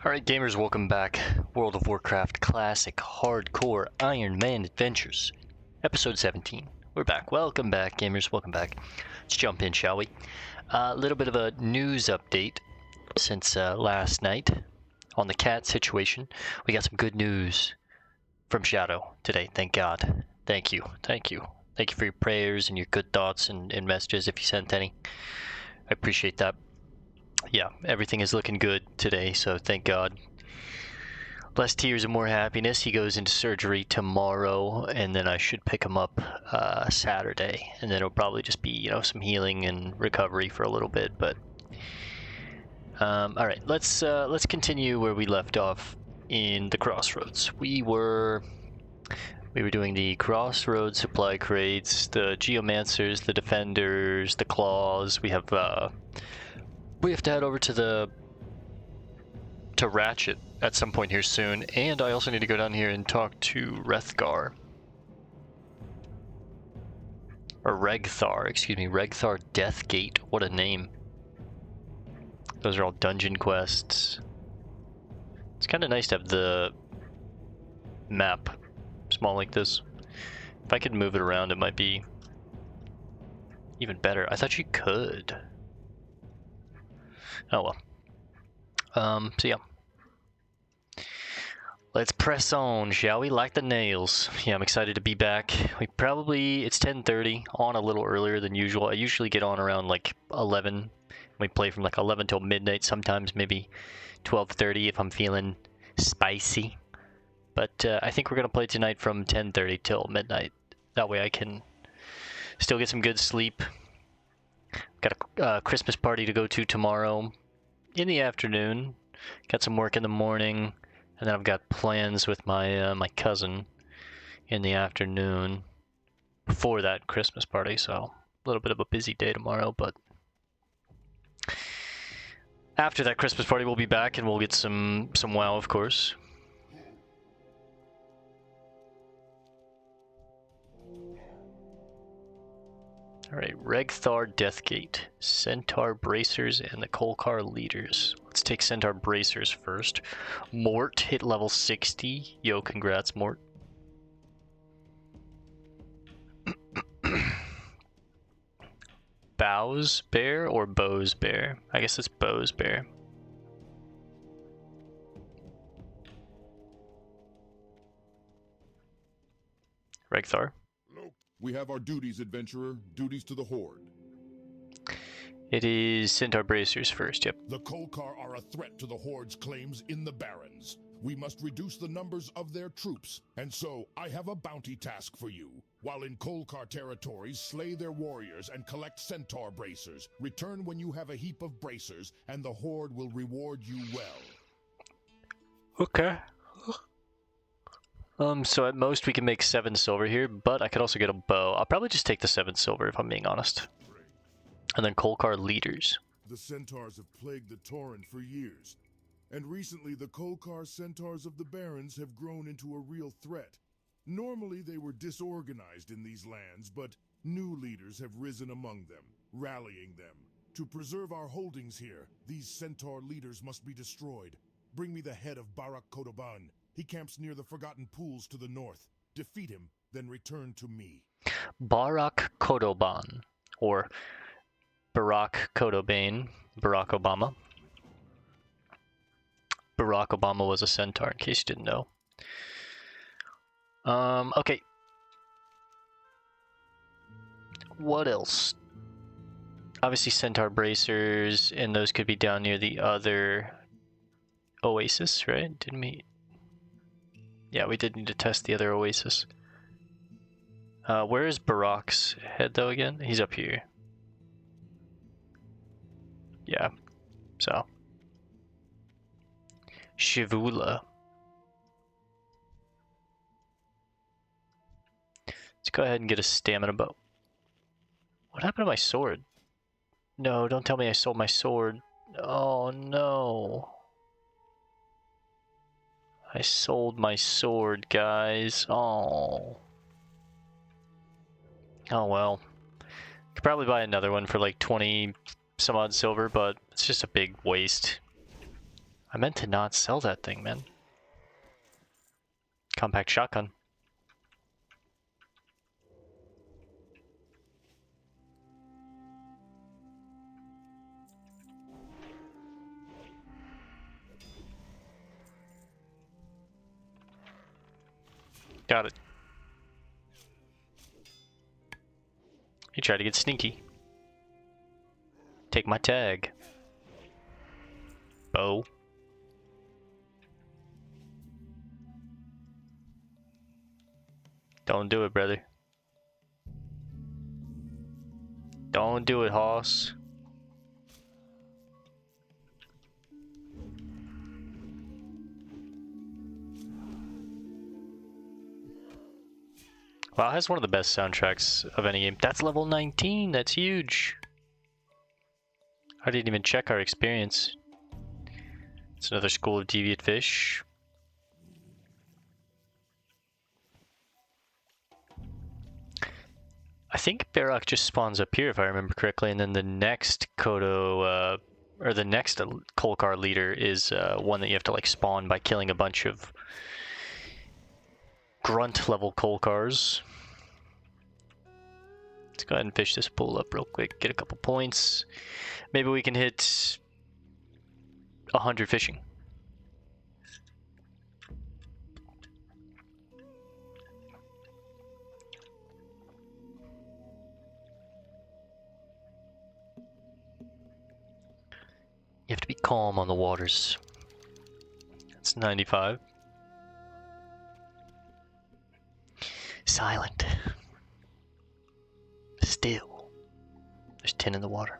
Alright gamers, welcome back. World of Warcraft Classic Hardcore Ironman Adventures. Episode 17. We're back. Welcome back gamers, welcome back. Let's jump in, shall we? A little bit of a news update since last night on the cat situation. We got some good news from Shadow today, thank God. Thank you, thank you. Thank you for your prayers and your good thoughts and messages if you sent any. I appreciate that. Yeah, everything is looking good today, so thank God. Less tears and more happiness. He goes into surgery tomorrow, and then I should pick him up Saturday, and then it'll probably just be, you know, some healing and recovery for a little bit. But all right, let's continue where we left off in the Crossroads. We were doing the Crossroads supply crates, the Geomancers, the Defenders, the Claws. We have to head over to Ratchet at some point here soon, and I also need to go down here and talk to Rethgar. Or Regthar, excuse me, Regthar Deathgate. What a name. Those are all dungeon quests. It's kind of nice to have the map small like this. If I could move it around, it might be even better. I thought you could. Oh well. So yeah. Let's press on, shall we? Like the nails. Yeah, I'm excited to be back. It's 10:30, on a little earlier than usual. I usually get on around like 11. We play from like 11 till midnight, sometimes maybe 12:30 if I'm feeling spicy. But I think we're gonna play tonight from 10:30 till midnight. That way I can still get some good sleep. Got a Christmas party to go to tomorrow in the afternoon. Got some work in the morning, and then I've got plans with my my cousin in the afternoon before that Christmas party. So a little bit of a busy day tomorrow, but after that Christmas party we'll be back and we'll get some WoW, of course. Alright, Regthar Deathgate, Centaur Bracers, and the Kolkar Leaders. Let's take Centaur Bracers first. Mort hit level 60. Yo, congrats, Mort. Bows Bear or Bows Bear? I guess it's Bows Bear. Regthar. We have our duties, adventurer. Duties to the Horde. It is Centaur Bracers first, yep. The Kolkar are a threat to the Horde's claims in the Barrens. We must reduce the numbers of their troops, and so I have a bounty task for you. While in Kolkar territories, slay their warriors and collect Centaur Bracers. Return when you have a heap of bracers, and the Horde will reward you well. Okay. So at most we can make 7 silver here, but I could also get a bow. I'll probably just take the 7 silver if I'm being honest. And then Kolkar Leaders. The Centaurs have plagued the Tauren for years, and recently the Kolkar Centaurs of the Barrens have grown into a real threat. Normally they were disorganized in these lands, but new leaders have risen among them, rallying them. To preserve our holdings here, these Centaur leaders must be destroyed. Bring me the head of Barak Kodoban. He camps near the Forgotten Pools to the north. Defeat him, then return to me. Barak Kodoban, or Barack Kodobane, Barack Obama. Barack Obama was a centaur, in case you didn't know. Okay. What else? Obviously Centaur Bracers, and those could be down near the other oasis, right? Didn't we? Yeah, we did need to test the other oasis. Where is Barack's head though again? He's up here. Yeah, so. Shivula. Let's go ahead and get a stamina bow. What happened to my sword? No, don't tell me I sold my sword. Oh no. I sold my sword, guys. Oh. Oh well. Could probably buy another one for like 20 some odd silver, but it's just a big waste. I meant to not sell that thing, man. Compact shotgun. Got it. He tried to get sneaky. Take my tag. Bow. Don't do it, brother. Don't do it, hoss. Wow, it has one of the best soundtracks of any game. That's level 19, that's huge. I didn't even check our experience. It's another school of deviant fish. I think Barrock just spawns up here if I remember correctly, and then the next Kodo, or the next Kolkar leader is one that you have to like spawn by killing a bunch of grunt level Kolkars. Let's go ahead and fish this pool up real quick, get a couple points. Maybe we can hit 100 fishing. You have to be calm on the waters. That's 95. Silent. Still. There's 10 in the water.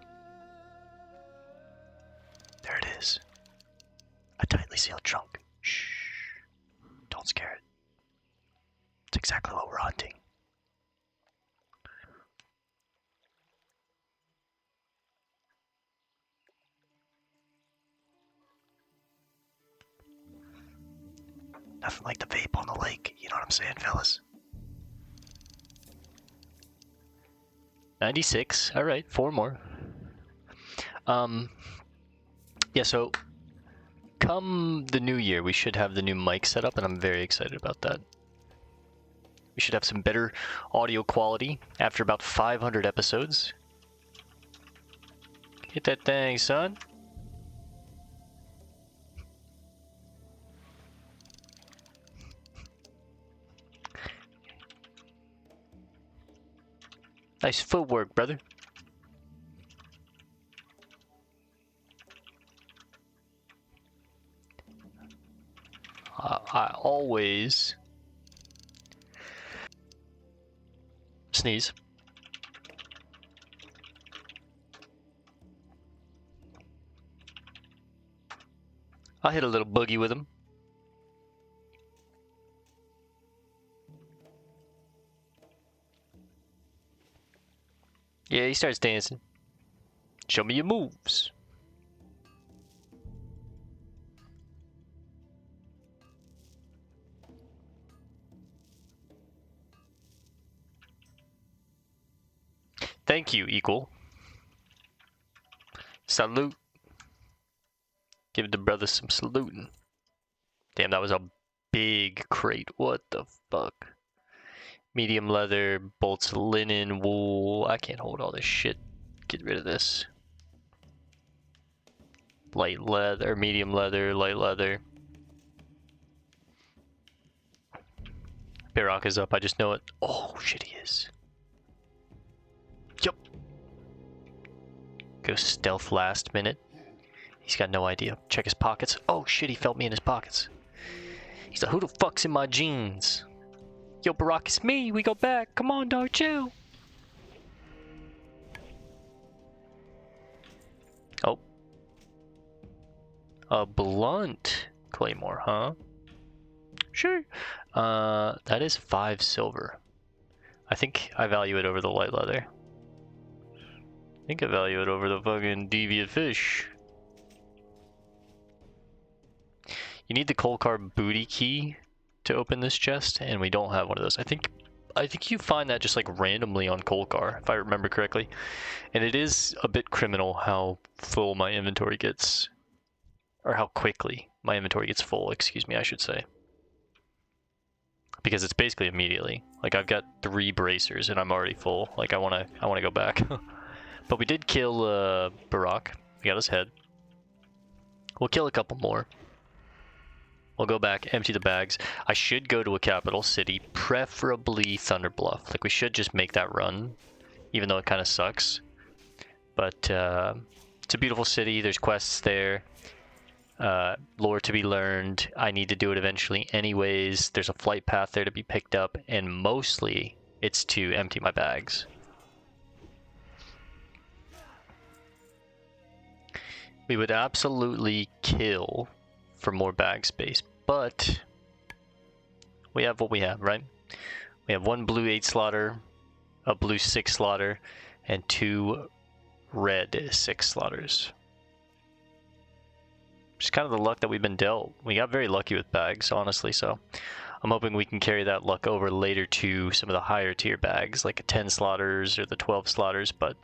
There it is. A tightly sealed trunk. Shh. Don't scare it. It's exactly what we're hunting. Nothing like the vape on the lake, you know what I'm saying, fellas? 96, alright, 4 more. Yeah, so come the new year, we should have the new mic set up, and I'm very excited about that. We should have some better audio quality after about 500 episodes. Hit that thing, son. Nice footwork, brother. I always sneeze. I'll hit a little boogie with him. Yeah, he starts dancing. Show me your moves. Thank you, equal. Salute. Give the brother some saluting. Damn, that was a big crate. What the fuck? Medium leather, bolts linen, wool. I can't hold all this shit. Get rid of this. Light leather, medium leather, light leather. Barrock is up, I just know it. Oh shit, he is. Yup. Go stealth last minute. He's got no idea. Check his pockets. Oh shit, he felt me in his pockets. He's like, who the fuck's in my jeans? Yo, Barrock, it's me. We go back. Come on, dog, chill. Oh. A blunt claymore, huh? Sure. That is 5 silver. I think I value it over the light leather. I think I value it over the fucking deviant fish. You need the Kolkar booty key to open this chest, and we don't have one of those. I think you find that just like randomly on Kolkar, if I remember correctly. And it is a bit criminal how full my inventory gets. or how quickly my inventory gets full, excuse me, I should say. Because it's basically immediately. Like, I've got 3 bracers and I'm already full. Like, I wanna go back. But we did kill Barak. We got his head. We'll kill a couple more. We'll go back, empty the bags. I should go to a capital city, preferably Thunder Bluff. Like, we should just make that run, even though it kind of sucks. But it's a beautiful city. There's quests there. Lore to be learned. I need to do it eventually anyways. There's a flight path there to be picked up, and mostly it's to empty my bags. We would absolutely kill for more bag space, but we have what we have, right? We have 1 blue 8 slaughter, a blue 6 slaughter, and 2 red 6 slaughters. Just kind of the luck that we've been dealt. We got very lucky with bags, honestly, so I'm hoping we can carry that luck over later to some of the higher tier bags, like a 10 slaughters or the 12 slaughters, but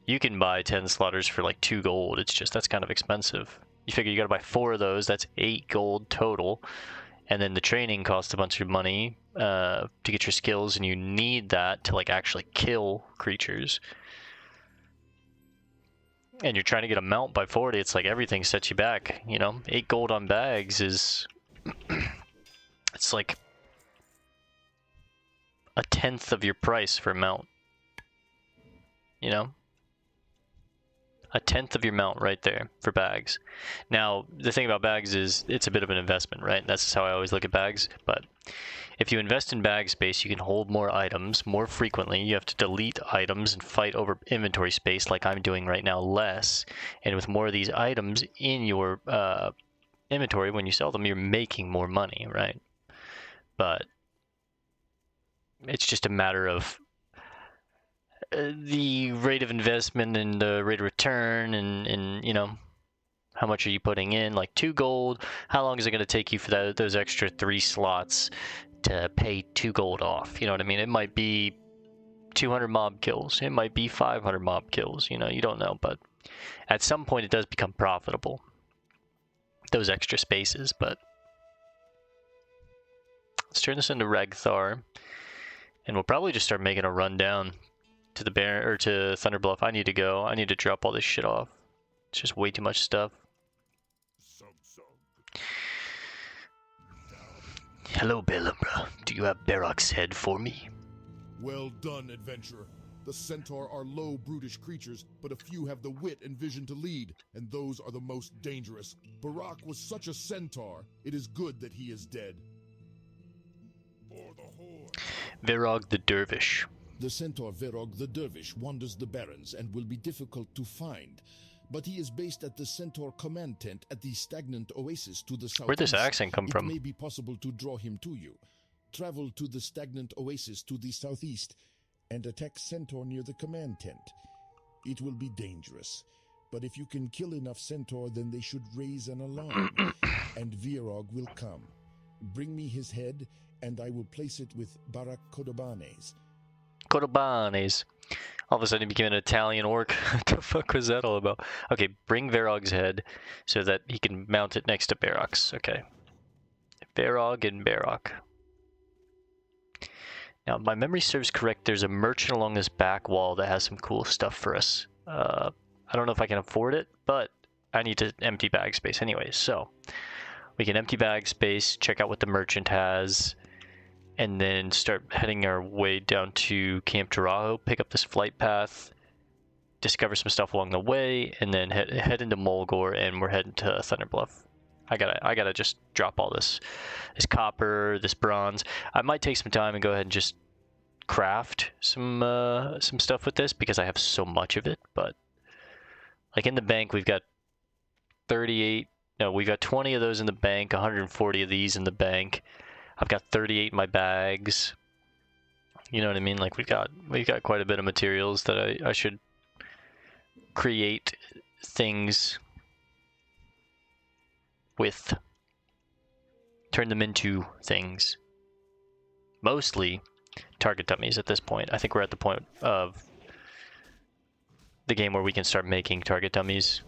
you can buy 10 slaughters for like 2 gold. It's just, that's kind of expensive. You figure you gotta buy 4 of those, that's 8 gold total. And then the training costs a bunch of money to get your skills, and you need that to like actually kill creatures. And you're trying to get a mount by 40, it's like everything sets you back, you know? 8 gold on bags is... it's like a tenth of your price for a mount. You know? A tenth of your mount right there for bags. Now, the thing about bags is it's a bit of an investment, right? That's just how I always look at bags. But if you invest in bag space, you can hold more items more frequently. You have to delete items and fight over inventory space like I'm doing right now less. And with more of these items in your inventory, when you sell them, you're making more money, right? But it's just a matter of the rate of investment and the rate of return, and you know, how much are you putting in? Like 2 gold, how long is it going to take you for those extra 3 slots to pay 2 gold off? You know what I mean? It might be 200 mob kills, it might be 500 mob kills, you know, you don't know, but at some point it does become profitable, those extra spaces. But let's turn this into Ragthar, and we'll probably just start making a run down to the Barren, or to Thunder Bluff. I need to go. I need to drop all this shit off. It's just way too much stuff. Hello, Belumbra. Do you have Barak's head for me? Well done, adventurer. The centaur are low, brutish creatures, but a few have the wit and vision to lead, and those are the most dangerous. Barak was such a centaur. It is good that he is dead. For the horde. Verog the Dervish. The centaur Verog the Dervish wanders the Barrens and will be difficult to find, but he is based at the centaur command tent at the stagnant oasis to the southeast. Where'd this accent come from? It may be possible to draw him to you. Travel to the stagnant oasis to the southeast and attack centaur near the command tent. It will be dangerous, but if you can kill enough centaur, then they should raise an alarm, and Verog will come. Bring me his head, and I will place it with Barak Kodobanes. Cordobanes. All of a sudden he became an Italian orc. What the fuck was that all about? Okay, bring Verog's head so that he can mount it next to Barak's. Okay. Verog and Barak. Now, if my memory serves correct, there's a merchant along this back wall that has some cool stuff for us. I don't know if I can afford it, but I need to empty bag space anyway. So we can empty bag space, check out what the merchant has, and then start heading our way down to Camp Taraho, pick up this flight path, discover some stuff along the way, and then head into Mulgore, and we're heading to Thunder Bluff. I gotta just drop all this copper, this bronze. I might take some time and go ahead and just craft some stuff with this, because I have so much of it. But like in the bank, we've got 38. No, we've got 20 of those in the bank, 140 of these in the bank. I've got 38 in my bags. You know what I mean? Like we've got quite a bit of materials that I should create things with. Turn them into things. Mostly target dummies at this point. I think we're at the point of the game where we can start making target dummies.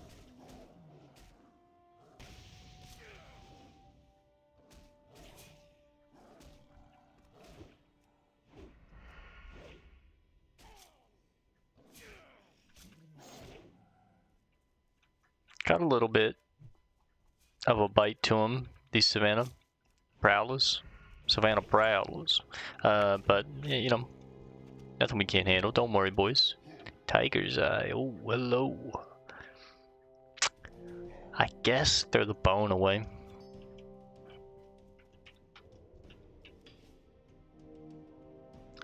Got a little bit of a bite to them, these Savannah Prowlers. Savannah Prowlers. But, yeah, you know, nothing we can't handle. Don't worry, boys. Tiger's Eye. Oh, hello. I guess throw the bone away.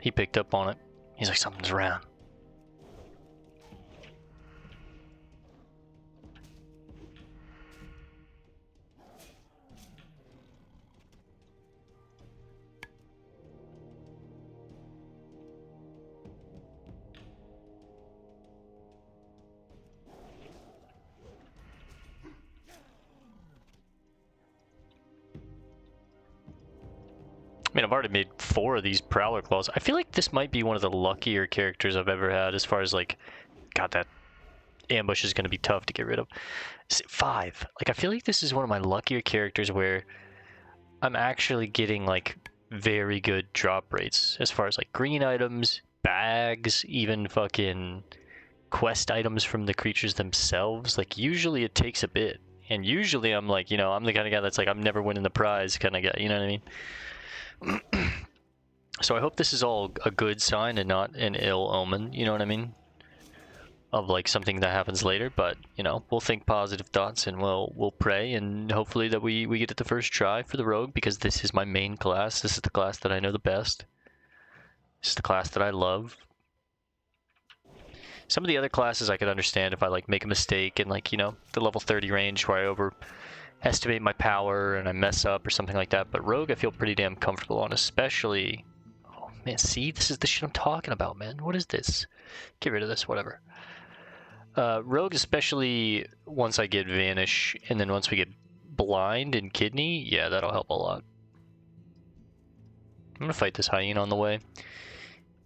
He picked up on it. He's like, something's around. I mean, I've already made 4 of these Prowler Claws. I feel like this might be one of the luckier characters I've ever had as far as, like, God, that ambush is going to be tough to get rid of. 5. Like, I feel like this is one of my luckier characters where I'm actually getting, like, very good drop rates as far as, like, green items, bags, even fucking quest items from the creatures themselves. Like, usually it takes a bit. And usually I'm like, you know, I'm the kind of guy that's like, I'm never winning the prize kind of guy, you know what I mean? So I hope this is all a good sign and not an ill omen, you know what I mean? Of like something that happens later, but you know, we'll think positive thoughts and we'll pray and hopefully that we get it the first try for the rogue, because this is my main class. This is the class that I know the best. This is the class that I love. Some of the other classes I could understand if I like make a mistake in like, you know, the level 30 range where I overestimate my power and I mess up or something like that, but rogue I feel pretty damn comfortable on, especially... Oh man, see, this is the shit I'm talking about, man. What is this? Get rid of this, whatever. Rogue, especially once I get Vanish, and then once we get Blind and Kidney, yeah, that'll help a lot. I'm gonna fight this hyena on the way,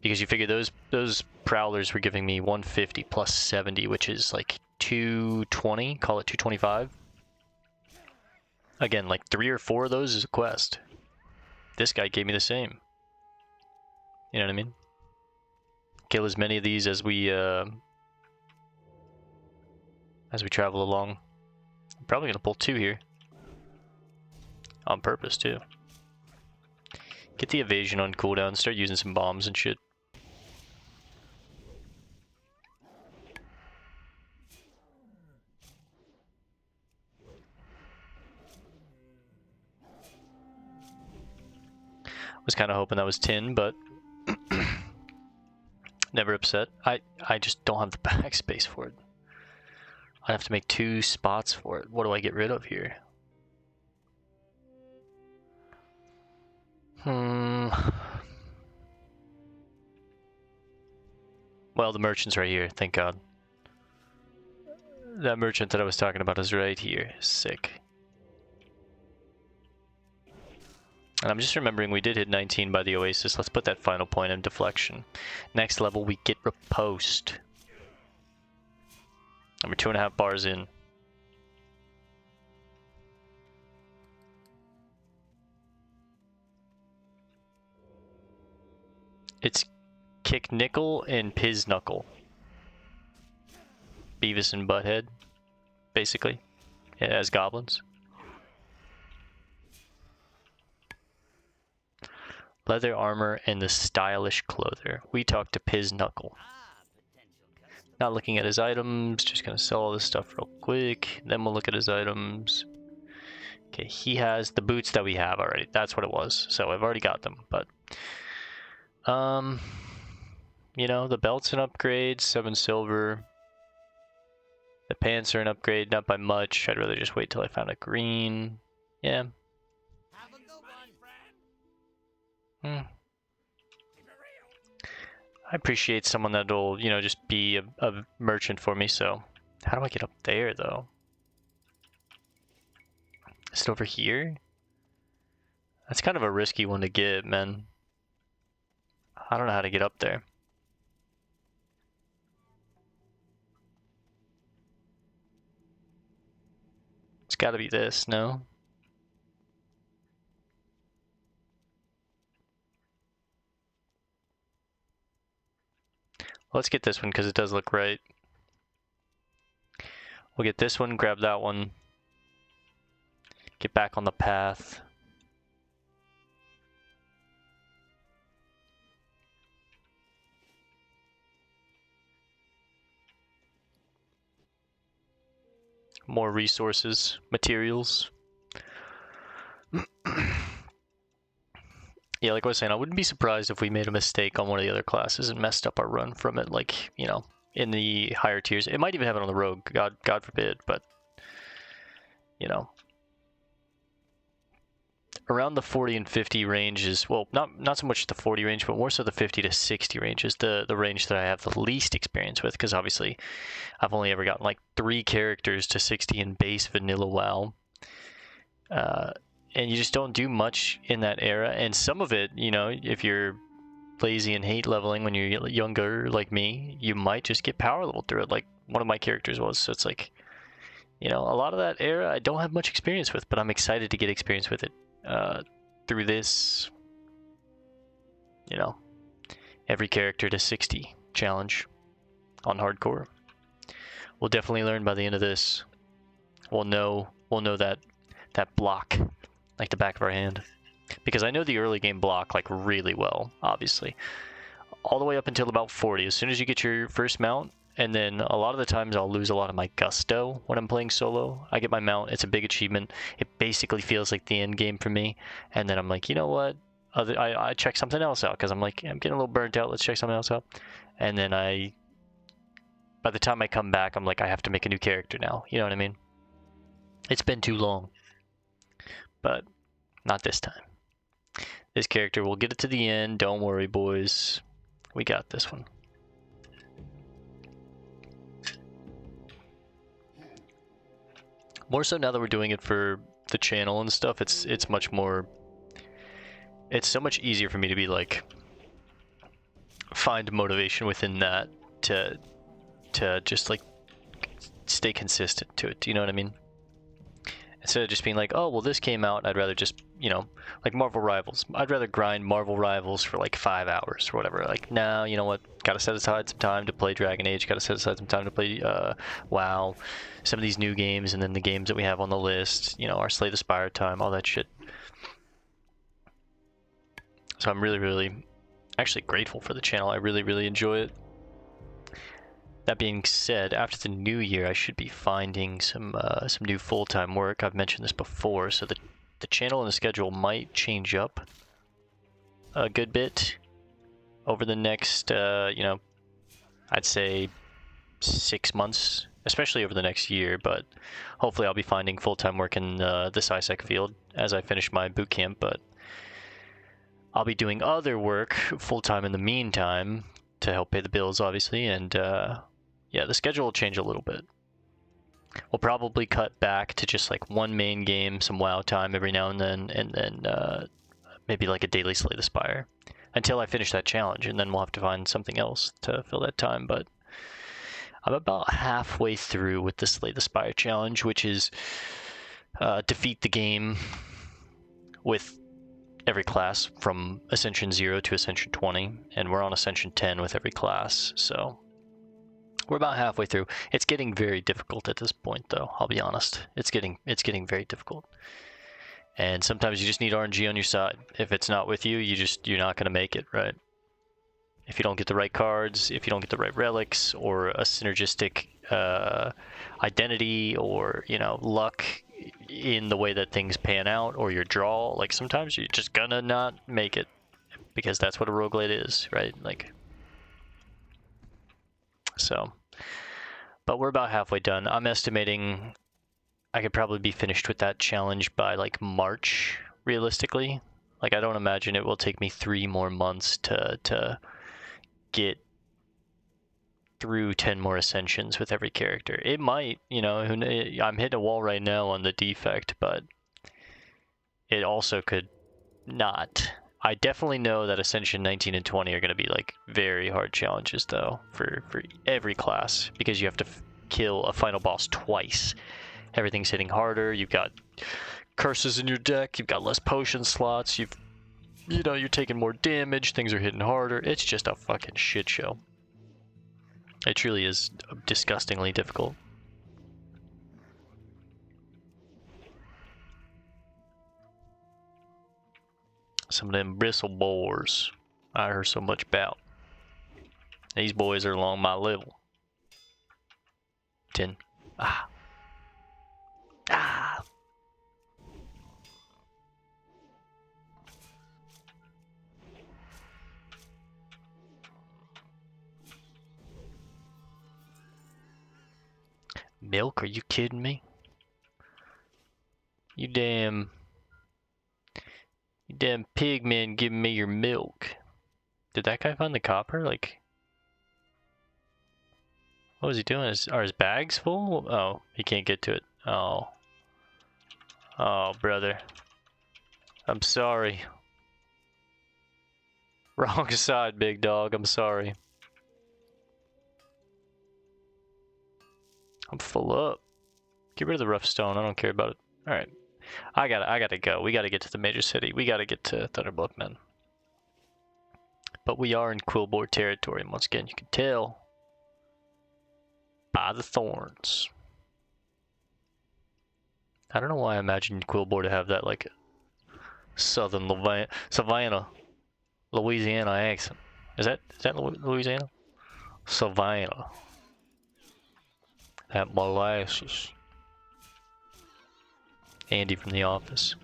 because you figure those Prowlers were giving me 150 plus 70, which is like 220, call it 225. Again, like 3 or 4 of those is a quest. This guy gave me the same. You know what I mean? Kill as many of these as we travel along. I'm probably gonna pull 2 here. On purpose too. Get the evasion on cooldown, start using some bombs and shit. Was kind of hoping that was tin, but never upset. I just don't have the backspace for it. I'd have to make 2 spots for it. What do I get rid of here? Well, the merchant's right here, thank God. That merchant that I was talking about is right here. Sick. And I'm just remembering we did hit 19 by the oasis. Let's put that final point in deflection. Next level, we get riposte. And we're 2.5 bars in. It's Kick Nickel and Piz Knuckle. Beavis and Butthead, basically, as goblins. Leather armor and the stylish clother. We talk to Piz Knuckle. Not looking at his items, just gonna sell all this stuff real quick. Then we'll look at his items. Okay, he has the boots that we have already. That's what it was. So I've already got them, but you know, the belt's an upgrade, 7 silver. The pants are an upgrade, not by much. I'd rather just wait till I found a green. Yeah. Have a good one, friend. I appreciate someone that'll, you know, just be a merchant for me, so... How do I get up there, though? Is it over here? That's kind of a risky one to get, man. I don't know how to get up there. It's gotta be this, no? Let's get this one because it does look right. We'll get this one, grab that one. Get back on the path. More resources, materials. Yeah, like I was saying, I wouldn't be surprised if we made a mistake on one of the other classes and messed up our run from it, like, you know, in the higher tiers. It might even happen on the rogue, God forbid, but, you know. Around the 40 and 50 range is, well, not so much the 40 range, but more so the 50 to 60 range is the range that I have the least experience with, because obviously I've only ever gotten like 3 characters to 60 in base vanilla WoW. And you just don't do much in that era. And some of it, you know, if you're lazy and hate leveling when you're younger like me, you might just get power leveled through it, like one of my characters was. So it's like, you know, a lot of that era I don't have much experience with, but I'm excited to get experience with it through this, you know, every character to 60 challenge on hardcore. We'll definitely learn by the end of this. We'll know that block like the back of our hand, because I know the early game block like really well, obviously, all the way up until about 40. As soon as you get your first mount, and then a lot of the times I'll lose a lot of my gusto when I'm playing solo. I get my mount, it's a big achievement, it basically feels like the end game for me, and then I'm like, you know what, I check something else out, because I'm like, I'm getting a little burnt out, let's check something else out. And then by the time I come back, I'm like, I have to make a new character now, you know what I mean? It's been too long. But not this time. This character, we'll get it to the end. Don't worry, boys. We got this one. More so now that we're doing it for the channel and stuff, it's much more... It's so much easier for me to be like... find motivation within that to just like stay consistent to it. Do you know what I mean? Instead of just being like, oh, well, this came out, I'd rather just, you know, like Marvel Rivals. I'd rather grind Marvel Rivals for like 5 hours or whatever. Like, now, you know what? Gotta set aside some time to play Dragon Age. Gotta set aside some time to play WoW. Some of these new games, and then the games that we have on the list. You know, our Slay the Spire time, all that shit. So I'm really, really actually grateful for the channel. I really, really enjoy it. That being said, after the new year, I should be finding some new full-time work. I've mentioned this before, so the channel and the schedule might change up a good bit over the next, you know, I'd say 6 months, especially over the next year. But hopefully, I'll be finding full-time work in the ISEC field as I finish my boot camp. But I'll be doing other work full-time in the meantime to help pay the bills, obviously, and yeah, the schedule will change a little bit. We'll probably cut back to just like one main game, some WoW time every now and then maybe like a daily Slay the Spire until I finish that challenge, and then we'll have to find something else to fill that time. But I'm about halfway through with the Slay the Spire challenge, which is defeat the game with every class from Ascension 0 to Ascension 20, and we're on Ascension 10 with every class, so we're about halfway through. It's getting very difficult at this point, though, I'll be honest. It's getting very difficult. And sometimes you just need RNG on your side. If it's not with you, you're not going to make it, right? If you don't get the right cards, if you don't get the right relics, or a synergistic identity, or, you know, luck in the way that things pan out, or your draw, like sometimes you're just gonna not make it, because that's what a roguelite is, right? Like, so, but we're about halfway done. I'm estimating I could probably be finished with that challenge by like March, realistically. Like, I don't imagine it will take me 3 more months to get through 10 more ascensions with every character. It might, you know, I'm hitting a wall right now on the defect, but it also could not. I definitely know that Ascension 19 and 20 are going to be like very hard challenges, though, for every class, because you have to kill a final boss twice. Everything's hitting harder. You've got curses in your deck. You've got less potion slots. You know, you're taking more damage. Things are hitting harder. It's just a fucking shit show. It truly is disgustingly difficult. Some of them bristle boars I heard so much about. These boys are along my level. 10. Ah. Ah. Milk? Are you kidding me? You damn pig man giving me your milk. Did that guy find the copper? Like, what was he doing? Are his bags full? Oh, he can't get to it. Oh. Oh, brother. I'm sorry. Wrong side, big dog. I'm sorry. I'm full up. Get rid of the rough stone. I don't care about it. Alright. I gotta go. We gotta get to the major city. We gotta get to Thunderbluff, man. But we are in Quillboar territory. And once again, you can tell by the thorns. I don't know why I imagined Quillboar to have that, like, southern Savannah, Louisiana accent. Is that Louisiana? Savannah. That molasses. Andy from The Office.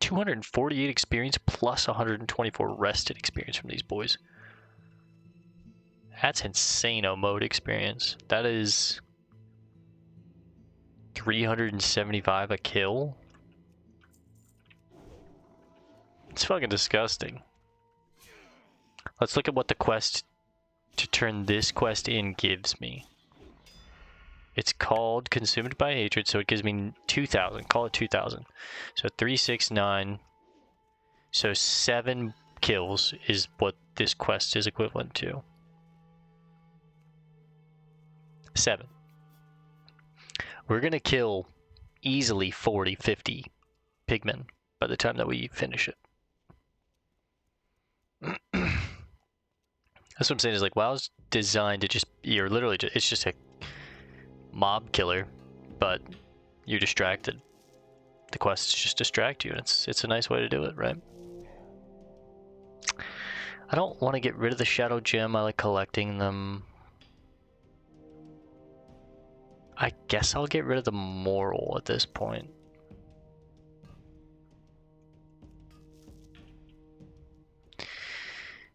$248 experience plus 124 rested experience from these boys. That's insane-o mode experience. That is 375 a kill. It's fucking disgusting. Let's look at what the quest to turn this quest in gives me. It's called Consumed by Hatred, so it gives me 2,000. Call it 2,000. So 369. So 7 kills is what this quest is equivalent to. 7. We're gonna kill easily 40, 50 pigmen by the time that we finish it. That's what I'm saying, is like WoW's designed to just, you're literally just, it's just a mob killer, but you're distracted. The quests just distract you, and it's a nice way to do it, right? I don't want to get rid of the shadow gem. I like collecting them. I guess I'll get rid of the moral at this point.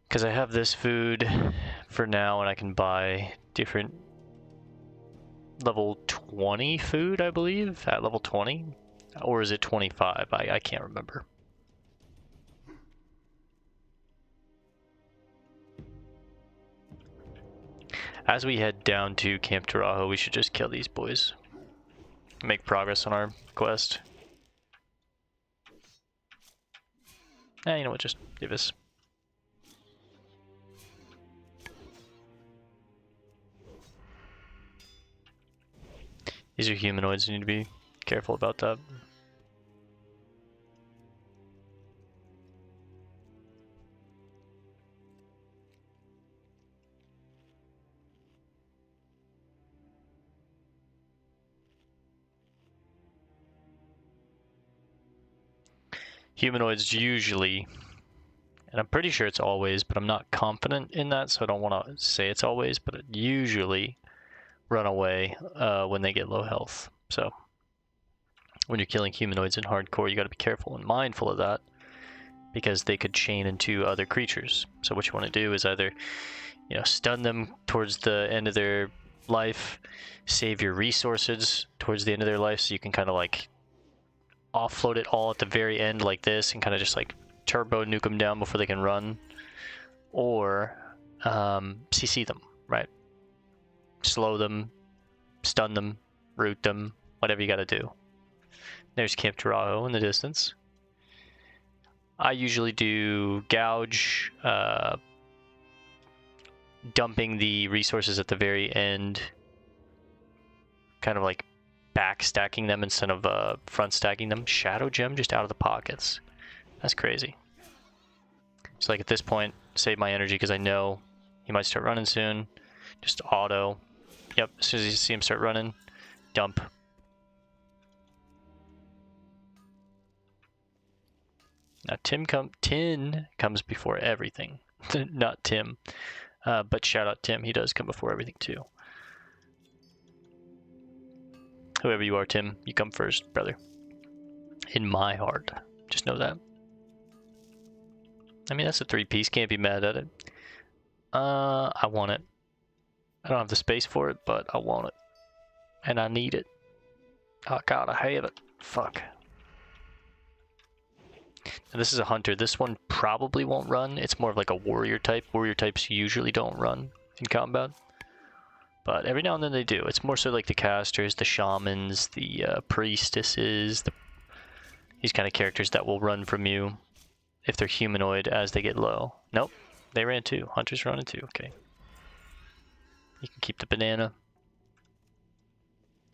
Because I have this food for now, and I can buy different level 20 food, I believe, at level 20. Or is it 25? I can't remember. As we head down to Camp Tarajo, we should just kill these boys. Make progress on our quest. You know what, just give us. These are humanoids, you need to be careful about that. Humanoids usually, and I'm pretty sure it's always, but I'm not confident in that, so I don't want to say it's always, but it usually run away when they get low health. So when you're killing humanoids in hardcore, you got to be careful and mindful of that, because they could chain into other creatures. So what you want to do is either, stun them towards the end of their life, save your resources towards the end of their life, so you can kind of like offload it all at the very end like this, and kind of just like turbo nuke them down before they can run, or CC them, right? Slow them, stun them, root them, whatever you got to do. There's Camp Tarajo in the distance. I usually do gouge, dumping the resources at the very end, kind of like back stacking them instead of front stacking them. Shadow gem just out of the pockets. That's crazy. So like at this point, save my energy because I know he might start running soon. Just auto. Yep, as soon as you see him start running, dump. Now Tin comes before everything. Not Tim. But shout out Tim, he does come before everything too. Whoever you are, Tim, you come first, brother. In my heart. Just know that. I mean, that's a 3-piece, can't be mad at it. I want it. I don't have the space for it, but I want it. And I need it. Oh god, I have it. Fuck. Now, this is a hunter. This one probably won't run. It's more of like a warrior type. Warrior types usually don't run in combat. But every now and then they do. It's more so like the casters, the shamans, the priestesses, these kind of characters that will run from you if they're humanoid as they get low. Nope, they ran too. Hunters running too, okay. You can keep the banana.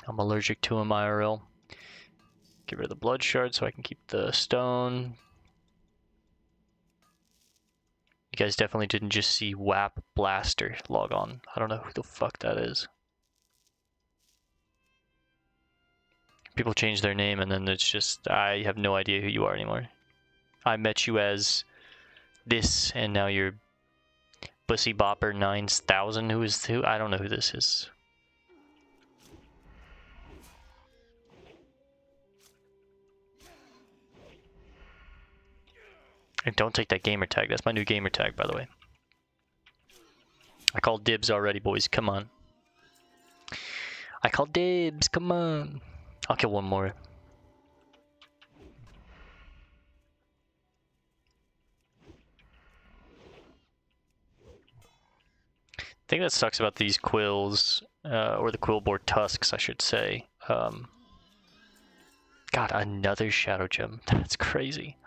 I'm allergic to them IRL. Get rid of the blood shard so I can keep the stone. You guys definitely didn't just see WAP Blaster log on. I don't know who the fuck that is. People change their name and then it's just, I have no idea who you are anymore. I met you as this and now you're Bussy Bopper 9000. Who is who? I don't know who this is. And don't take that gamer tag. That's my new gamer tag, by the way. I called dibs already, boys. Come on. I called dibs. Come on. I'll kill one more. The thing that sucks about these quills, or the quillboard tusks, I should say. God, another shadow gem. That's crazy.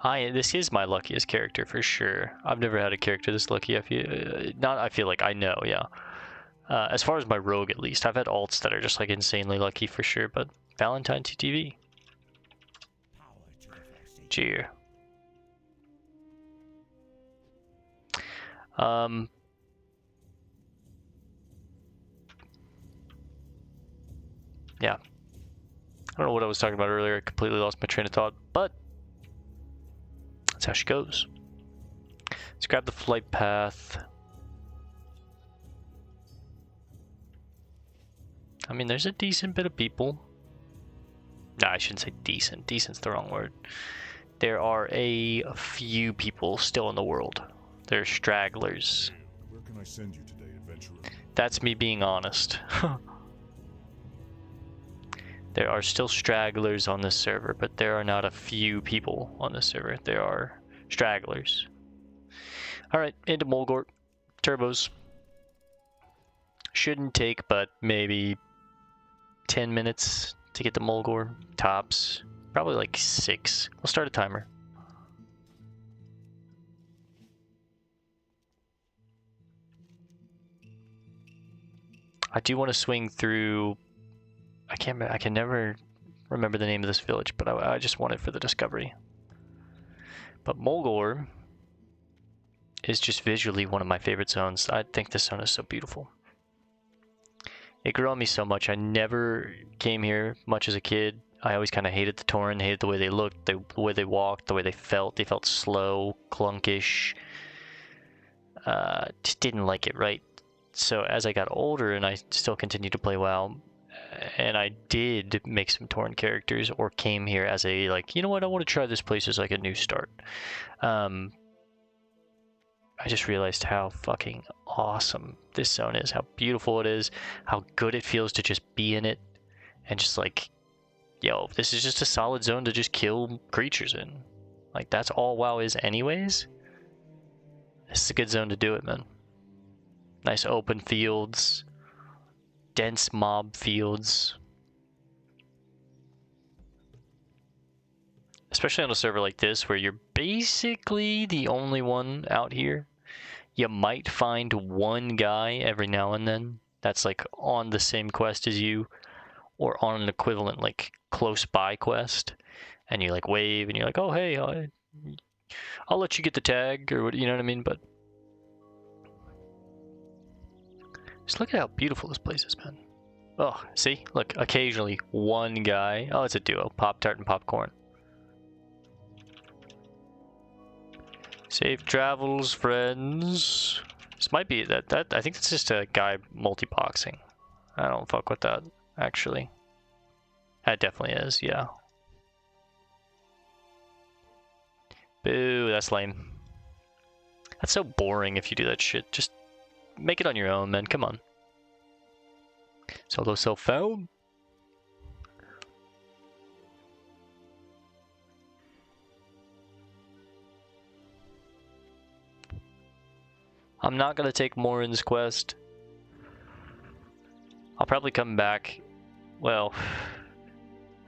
This is my luckiest character for sure. I've never had a character this lucky. I feel like I know, yeah. As far as my rogue, at least, I've had alts that are just like insanely lucky for sure. But Valentine TTV. Cheer. Yeah. I don't know what I was talking about earlier. I completely lost my train of thought, but that's how she goes. Let's grab the flight path. I mean, there's a decent bit of people. Nah, I shouldn't say decent. Decent's the wrong word. There are a few people still in the world. They're stragglers. Where can I send you today, adventurer? That's me being honest. There are still stragglers on this server, but there are not a few people on this server. There are stragglers. Alright, into Mulgort. Turbos. Shouldn't take but maybe 10 minutes to get to Mulgor. Tops. Probably like 6. We'll start a timer. I do want to swing through... I can never remember the name of this village, but I just want it for the discovery. But Mulgor is just visually one of my favorite zones. I think this zone is so beautiful. It grew on me so much. I never came here much as a kid. I always kind of hated the Tauren, hated the way they looked, the way they walked, the way they felt. They felt slow, clunkish. Just didn't like it, right? So as I got older and I still continued to play WoW, and I did make some Tauren characters or came here as a, like, you know what, I want to try this place as like a new start. I just realized how fucking awesome this zone is, how beautiful it is, how good it feels to just be in it, and just like, yo, this is just a solid zone to just kill creatures in. Like, that's all WoW is anyways. This is a good zone to do it, man. Nice open fields. Dense mob fields. Especially on a server like this where you're basically the only one out here. You might find one guy every now and then that's like on the same quest as you or on an equivalent like close by quest, and you like wave and you're like, oh hey, I'll let you get the tag, or what, you know what I mean? But just look at how beautiful this place is, man. Oh, see? Look, occasionally one guy. Oh, it's a duo. Pop-Tart and Popcorn. Safe travels, friends. This might be that. I think it's just a guy multi-boxing. I don't fuck with that, actually. That definitely is, yeah. Boo, that's lame. That's so boring if you do that shit. Just make it on your own, man. Come on. Solo self-found. I'm not gonna take Morin's quest. I'll probably come back. Well,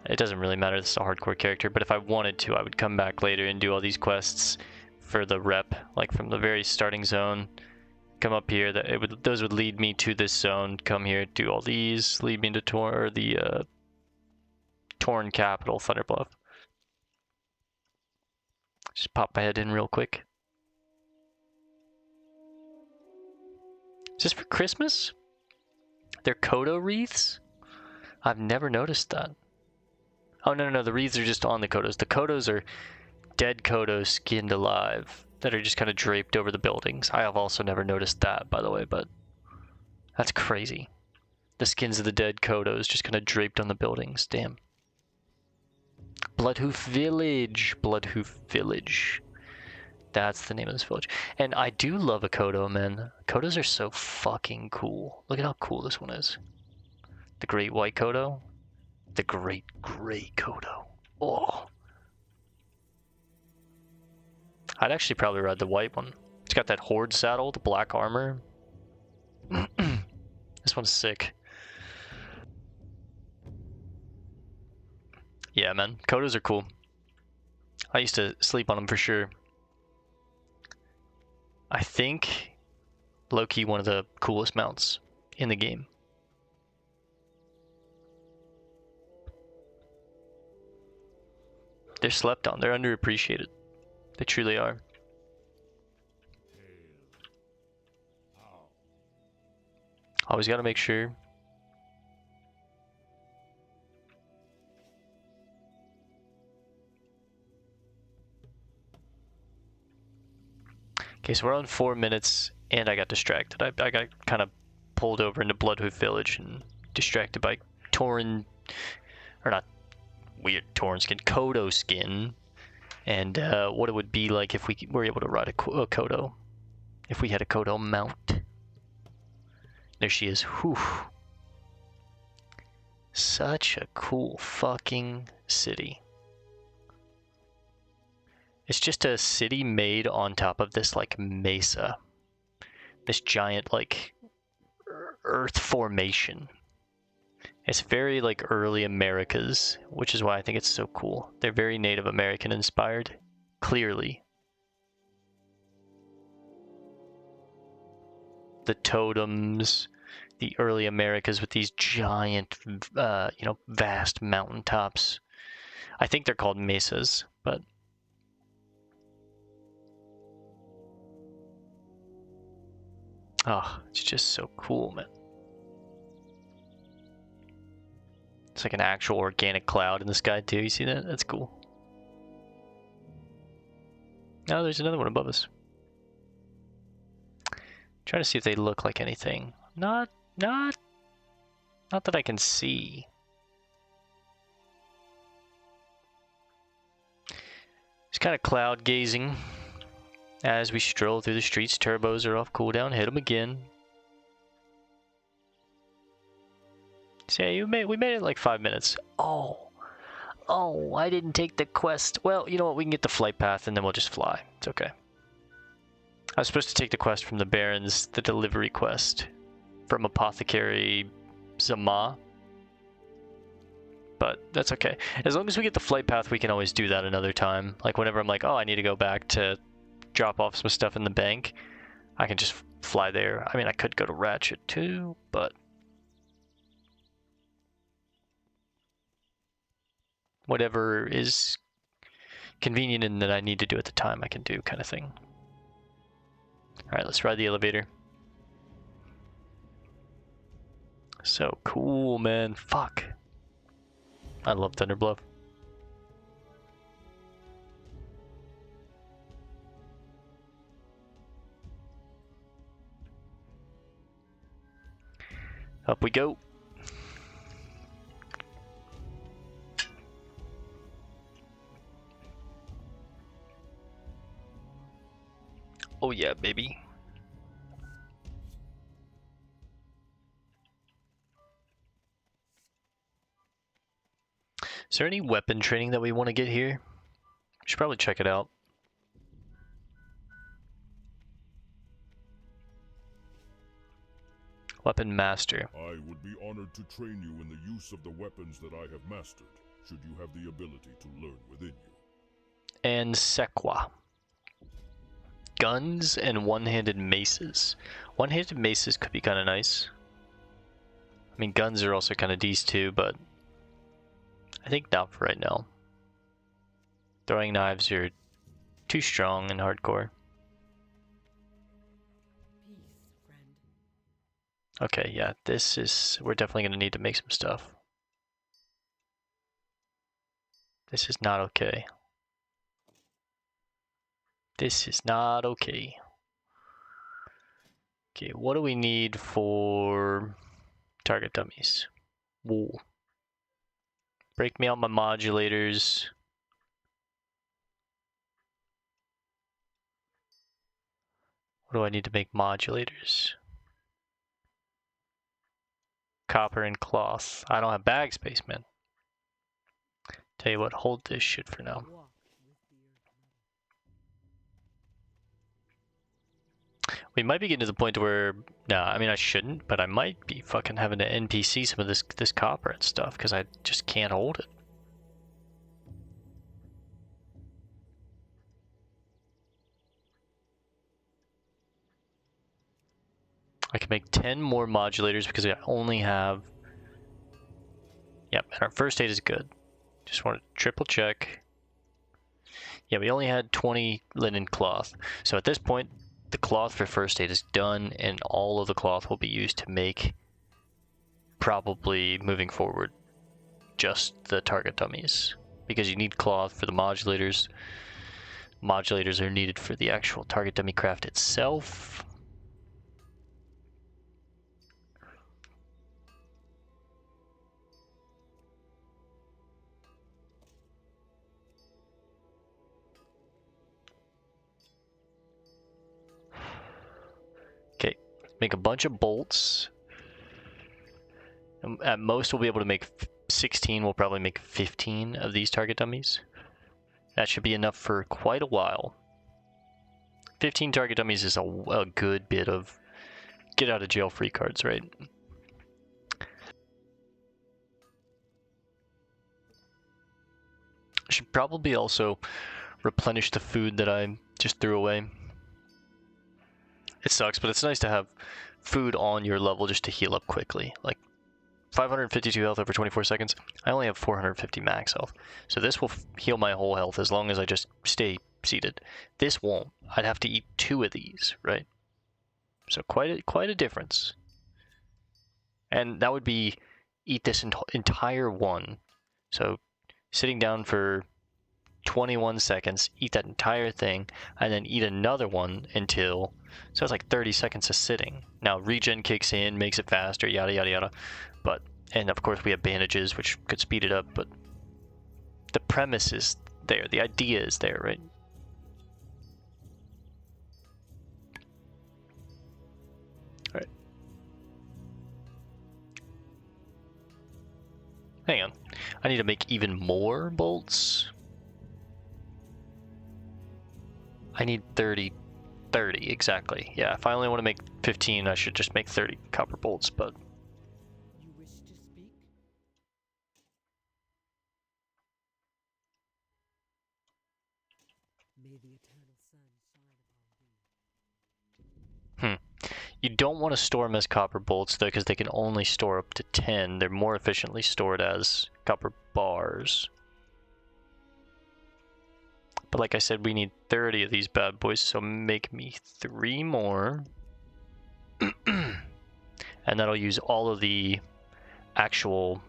it doesn't really matter. This is a hardcore character, but if I wanted to, I would come back later and do all these quests for the rep, like from the very starting zone. Come up here. Those would lead me to this zone. Come here, do all these, lead me to the Tauren capital, Thunder Bluff. Just pop my head in real quick. Is this for Christmas? They're Kodo wreaths? I've never noticed that. Oh, no, the wreaths are just on the Kodos. The Kodos are dead Kodos skinned alive that are just kind of draped over the buildings. I have also never noticed that, by the way, but that's crazy. The skins of the dead Kodos just kind of draped on the buildings. Damn. Bloodhoof Village. Bloodhoof Village. That's the name of this village. And I do love a Kodo, man. Kodos are so fucking cool. Look at how cool this one is. The Great White Kodo. The Great Gray Kodo. Oh. I'd actually probably ride the white one. It's got that Horde saddle, the black armor. This one's sick. Yeah, man. Kodos are cool. I used to sleep on them for sure. I think low-key one of the coolest mounts in the game. They're slept on. They're underappreciated. They truly are. Always got to make sure. Okay, so we're on 4 minutes, and I got distracted. I got kind of pulled over into Bloodhoof Village and distracted by Tauren, or not weird Tauren skin, Kodo skin, and what it would be like if we were able to ride a Kodo, if we had a Kodo mount. There she is. Whew. Such a cool fucking city. It's just a city made on top of this, like, mesa. This giant, like, earth formation. It's very, like, early Americas, which is why I think it's so cool. They're very Native American inspired, clearly. The totems, the early Americas with these giant, vast mountaintops. I think they're called mesas, but... oh, it's just so cool, man. It's like an actual organic cloud in the sky, too. You see that? That's cool. Oh, there's another one above us. Trying to see if they look like anything. Not that I can see. Just kind of cloud gazing. As we stroll through the streets, turbos are off cooldown. Hit them again. So yeah, we made it in like 5 minutes. Oh, I didn't take the quest. Well, you know what? We can get the flight path and then we'll just fly. It's okay. I was supposed to take the quest from the Barrens, the delivery quest from Apothecary Zama. But that's okay. As long as we get the flight path, we can always do that another time. Like whenever I'm like, oh, I need to go back to drop off some stuff in the bank, I can just fly there. I mean, I could go to Ratchet too, but whatever is convenient and that I need to do at the time, I can do, kind of thing. Alright, let's ride the elevator. So cool, man. Fuck. I love Thunder Bluff. Up we go. Oh yeah, baby. Is there any weapon training that we want to get here? We should probably check it out. Weapon Master. I would be honored to train you in the use of the weapons that I have mastered, should you have the ability to learn within you. And Sequa. Guns and one-handed maces. One-handed maces could be kind of nice. I mean, guns are also kind of decent too, but I think not for right now. Throwing knives are too strong and hardcore. Okay, yeah, this is... we're definitely going to need to make some stuff. This is not okay. This is not okay. Okay, what do we need for target dummies? Wool. Break me out my modulators. What do I need to make modulators? Copper and cloth. I don't have bag space, man. Tell you what, hold this shit for now. We might be getting to the point where, nah, I mean I shouldn't, but I might be fucking having to NPC some of this copper and stuff because I just can't hold it. I can make 10 more modulators because I only have... Yep, and our first aid is good. Just want to triple check. Yeah, we only had 20 linen cloth. So at this point, the cloth for first aid is done, and all of the cloth will be used to make, probably moving forward, just the target dummies. Because you need cloth for the modulators. Modulators are needed for the actual target dummy craft itself. Okay, make a bunch of bolts. At most we'll be able to make 16, we'll probably make 15 of these target dummies. That should be enough for quite a while. 15 target dummies is a good bit of get out of jail free cards, right? I should probably also replenish the food that I just threw away. It sucks, but it's nice to have food on your level just to heal up quickly. Like 552 health over 24 seconds. I only have 450 max health. So this will heal my whole health as long as I just stay seated. This won't. I'd have to eat 2 of these, right? So quite a difference. And that would be eat this entire one. So sitting down for 21 seconds, eat that entire thing, and then eat another one until... So it's like 30 seconds of sitting. Now regen kicks in, makes it faster, yada yada yada. But, and of course we have bandages, which could speed it up, but the premise is there, the idea is there, right? Alright. Hang on. I need to make even more bolts. I need 30 exactly. Yeah, if I only want to make 15, I should just make 30 copper bolts, but... You wish to speak? May the eternal sun shine upon thee. You don't want to store them as copper bolts, though, because they can only store up to 10. They're more efficiently stored as copper bars. But like I said, we need 30 of these bad boys, so make me 3 more. And that'll use all of the actual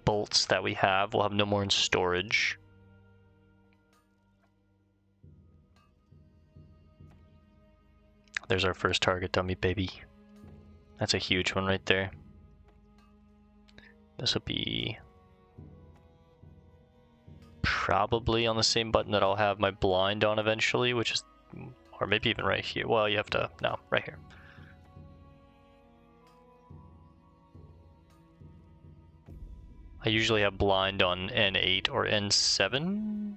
bolts that we have. We'll have no more in storage. There's our first target dummy, baby. That's a huge one right there. This will be probably on the same button that I'll have my blind on eventually, which is, or maybe even right here. Well, you have to, no, right here. I usually have blind on N8 or N7,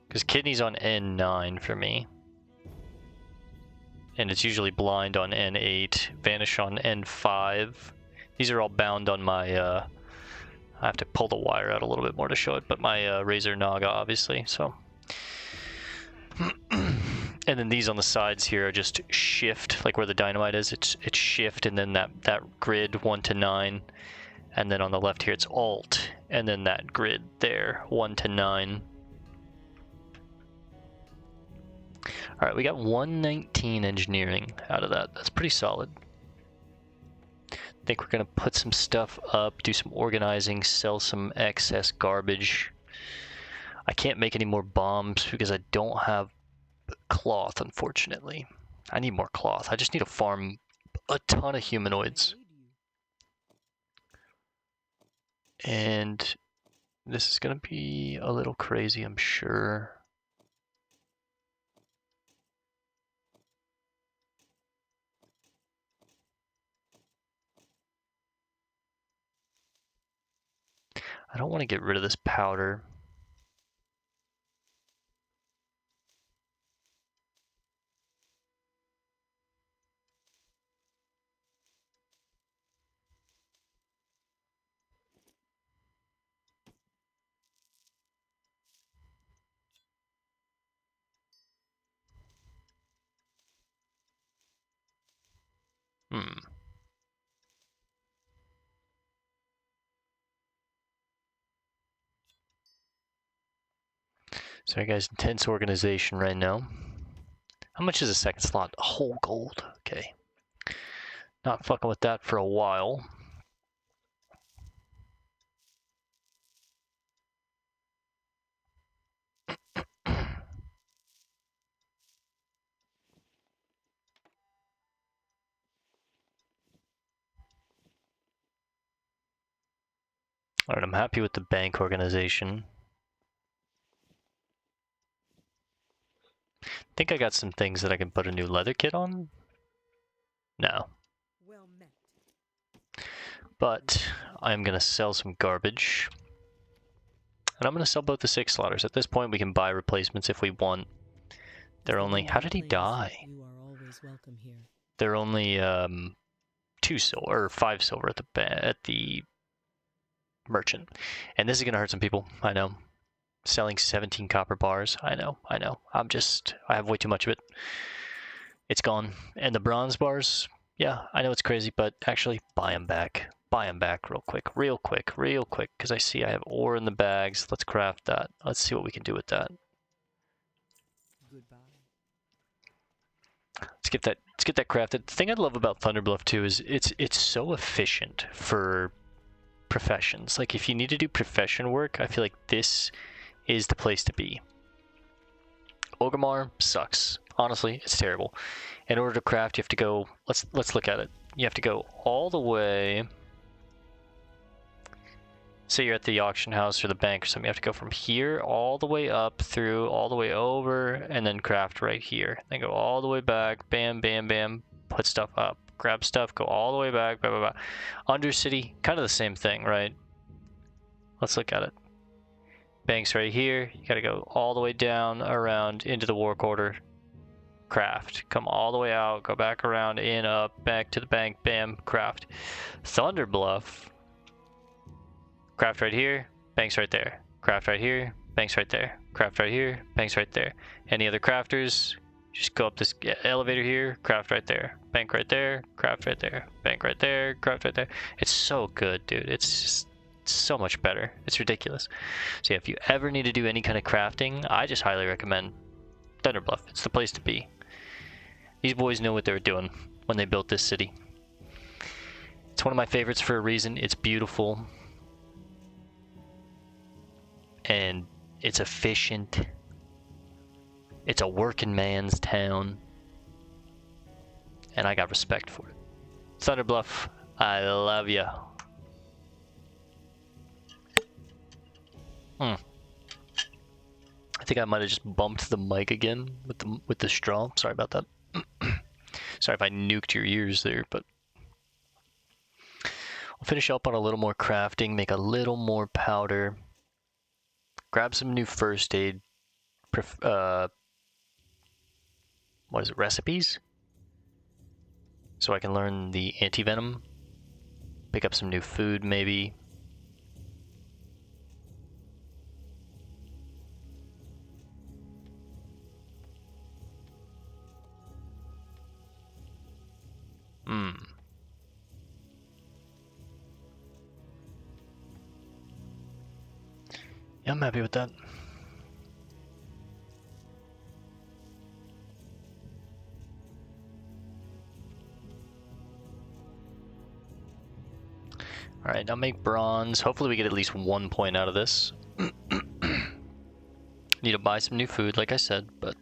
because kidney's on N9 for me. And it's usually blind on N8, vanish on N5. These are all bound on my, I have to pull the wire out a little bit more to show it, but my Razor Naga, obviously, so. And then these on the sides here are just shift, like where the dynamite is, it's shift, and then that grid 1 to 9. And then on the left here, it's alt, and then that grid there, 1 to 9. All right, we got 119 engineering out of that. That's pretty solid. I think we're gonna put some stuff up, do some organizing, sell some excess garbage. I can't make any more bombs because I don't have cloth, unfortunately. I need more cloth. I just need to farm a ton of humanoids. And this is gonna be a little crazy, I'm sure. I don't want to get rid of this powder. Sorry guys, intense organization right now. How much is a second slot? A whole gold, okay. Not fucking with that for a while. Alright, I'm happy with the bank organization. Think I got some things that I can put a new leather kit on? No. Well met. But I'm gonna sell some garbage. And I'm gonna sell both the 6 slaughters. At this point we can buy replacements if we want. They're only, how did he die? You are always welcome here. They're only 2 silver or 5 silver at the merchant. And this is gonna hurt some people, I know. Selling 17 copper bars, I know. I have way too much of it. It's gone. And the bronze bars, yeah, I know it's crazy, but actually buy them back. Buy them back real quick, because I see I have ore in the bags. Let's craft that. Let's see what we can do with that. Goodbye. Let's get that crafted. The thing I love about Thunder Bluff too is it's so efficient for professions. Like if you need to do profession work, I feel like this is the place to be. Orgrimmar sucks. Honestly, it's terrible. In order to craft, you have to go. Let's look at it. You have to go all the way. Say you're at the auction house or the bank or something. You have to go from here all the way up through, all the way over, and then craft right here. Then go all the way back. Bam, bam, bam. Put stuff up. Grab stuff. Go all the way back. Blah, blah, blah. Undercity, kind of the same thing, right? Let's look at it. Bank's right here. You gotta go all the way down, around, into the war quarter. Craft. Come all the way out. Go back around, in, up, back to the bank. Bam. Craft. Thunder Bluff. Craft right here. Bank's right there. Craft right here. Bank's right there. Craft right here. Bank's right there. Any other crafters? Just go up this elevator here. Craft right there. Bank right there. Craft right there. Bank right there. Craft right there. It's so good, dude. It's just so much better. It's ridiculous. So yeah, if you ever need to do any kind of crafting, I just highly recommend Thunder Bluff. It's the place to be. These boys know what they were doing when they built this city. It's one of my favorites for a reason. It's beautiful. And it's efficient. It's a working man's town. and I got respect for it. Thunder Bluff, I love ya. I think I might have just bumped the mic again with the straw. Sorry about that. Sorry if I nuked your ears there, but we'll finish up on a little more crafting, make a little more powder, grab some new first aid, what is it, recipes? So I can learn the anti-venom, pick up some new food maybe. Yeah, I'm happy with that. Alright, now make bronze. Hopefully we get at least 1 point out of this. Need to buy some new food, like I said, but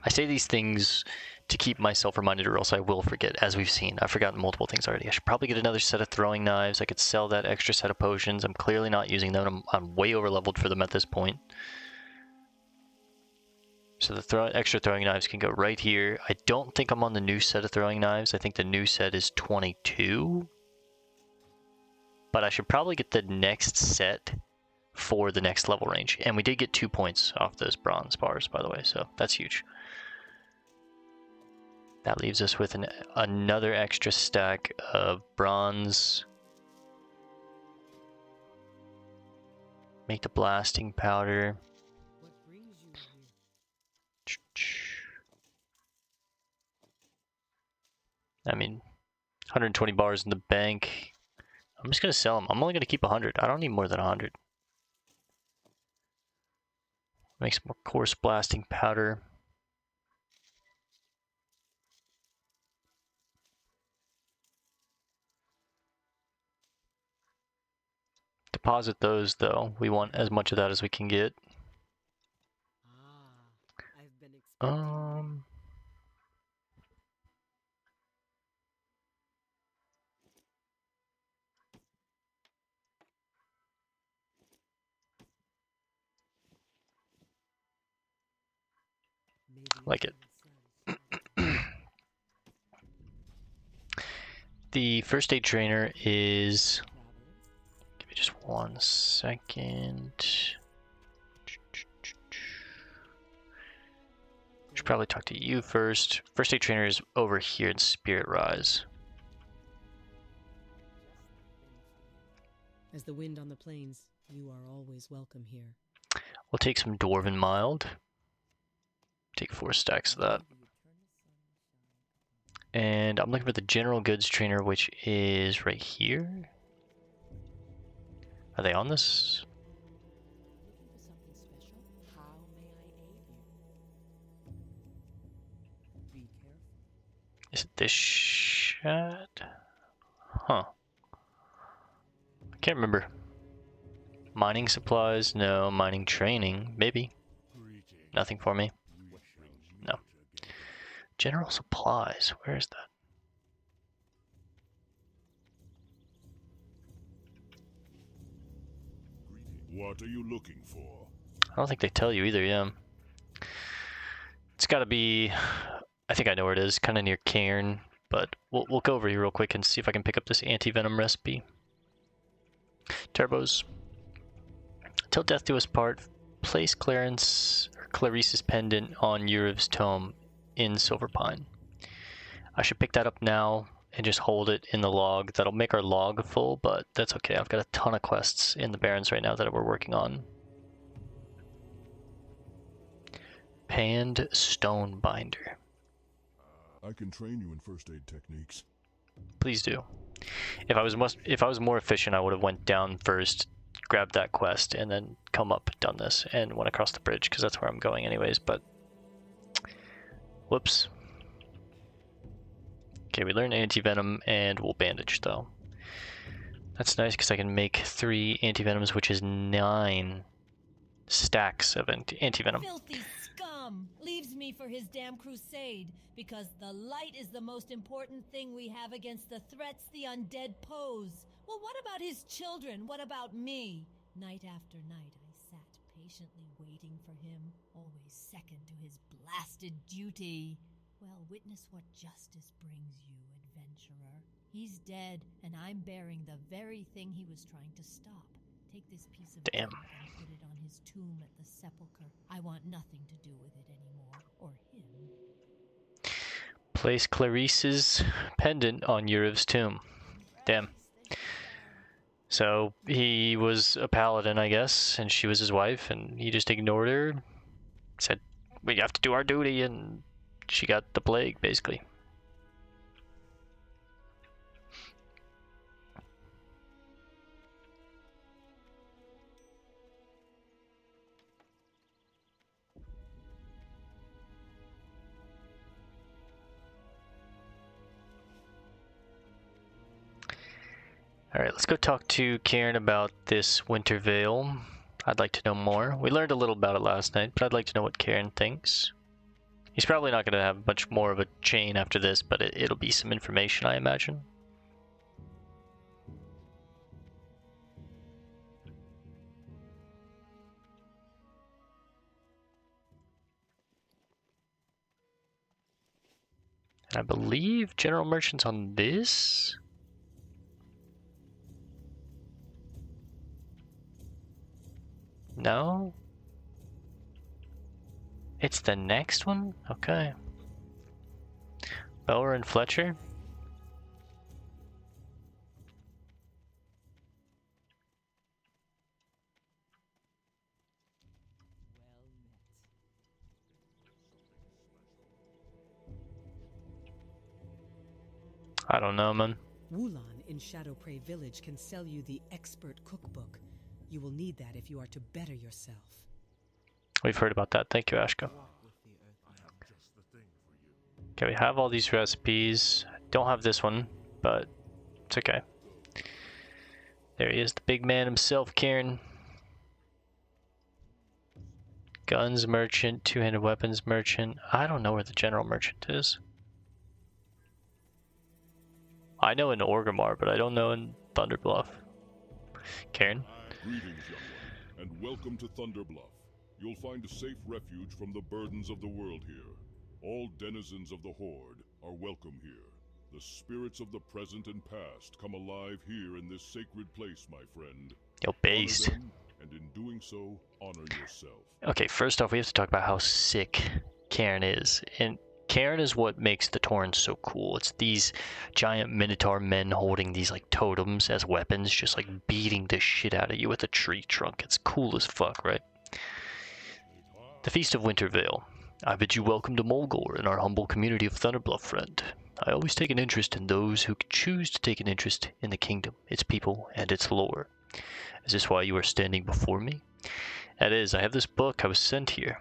I say these things to keep myself reminded, or else I will forget, as we've seen. I've forgotten multiple things already. I should probably get another set of throwing knives. I could sell that extra set of potions. I'm clearly not using them. I'm way over leveled for them at this point. So the extra throwing knives can go right here. I don't think I'm on the new set of throwing knives. I think the new set is 22. But I should probably get the next set for the next level range. And we did get 2 points off those bronze bars, by the way, so that's huge. That leaves us with another extra stack of bronze. Make the blasting powder. What brings you here? I mean, 120 bars in the bank. I'm just going to sell them. I'm only going to keep 100. I don't need more than 100. Make some more coarse blasting powder. Deposit those, though. We want as much of that as we can get. I've been expecting. Like it. The first aid trainer is... Give me just 1 second. Should probably talk to you first. First aid trainer is over here in Spirit Rise. As the wind on the plains, you are always welcome here. We'll take some Dwarven Mild. Take 4 stacks of that. And I'm looking for the General Goods Trainer, which is right here. Are they on this? Looking for something special? How may I aid you? Be careful. Is it this shot? Huh. I can't remember. Mining supplies? No. Mining training? Maybe. Nothing for me. No. General supplies. Where is that? What are you looking for? I don't think they tell you either, yeah. It's gotta be... I think I know where it is. Kind of near Cairn. But we'll go over here real quick and see if I can pick up this anti-venom recipe. Turbos. Till death do us part. Place Clarice's pendant on Uriv's tome in Silverpine. I should pick that up now and just hold it in the log. That'll make our log full, but that's okay. I've got a ton of quests in the Barrens right now that we're working on. Panned Stone Binder. I can train you in first aid techniques. Please do. If I was more efficient, I would have went down first, grabbed that quest, and then come up, done this, and went across the bridge, because that's where I'm going anyways, but... Whoops. Okay, we learned anti-venom, and we'll bandage, though. That's nice, because I can make 3 anti-venoms, which is 9 stacks of anti-venom. Filthy scum! Leaves me me for his damn crusade, because the light is the most important thing we have against the threats the undead pose. Well, what about his children? What about me? Night after night, I sat patiently waiting for him, always second to his blasted duty. Well, witness what justice brings you, adventurer. He's dead, and I'm bearing the very thing he was trying to stop. Take this piece of Damn. junk and put it on his tomb at the sepulchre. I want nothing to do with it anymore, or him. Place Clarice's pendant on Yuriv's tomb. Damn. So he was a paladin, I guess, and she was his wife, and he just ignored her. Said, we have to do our duty, and she got the plague, basically. Alright, let's go talk to Cairne about this Winter Veil. I'd like to know more. We learned a little about it last night, but I'd like to know what Cairne thinks. He's probably not going to have much more of a chain after this, but it'll be some information, I imagine. I believe General Merchant's on this. No? It's the next one? Okay. Bower and Fletcher? I don't know, man. Wulon in Shadowprey Village can sell you the expert cookbook. You will need that if you are to better yourself. We've heard about that. Thank you, Ashka. Okay, we have all these recipes. Don't have this one, but it's okay. There he is, the big man himself, Cairne. Guns merchant, two-handed weapons merchant. I don't know where the general merchant is. I know in Orgrimmar, but I don't know in Thunder Bluff. Cairne? Greetings, young one, and welcome to Thunder Bluff. You'll find a safe refuge from the burdens of the world here. All denizens of the Horde are welcome here. The spirits of the present and past come alive here in this sacred place, my friend. Yo, based. Honor them, and in doing so, honor yourself. Okay, first off, we have to talk about how sick Cairne is. And Cairne is what makes the Tauren so cool. It's these giant Minotaur men holding these like totems as weapons, just like beating the shit out of you with a tree trunk. It's cool as fuck, right? The Feast of Winter Veil. I bid you welcome to Mulgore in our humble community of Thunderbluff, friend. I always take an interest in those who choose to take an interest in the kingdom, its people, and its lore. Is this why you are standing before me? That is, I have this book I was sent here.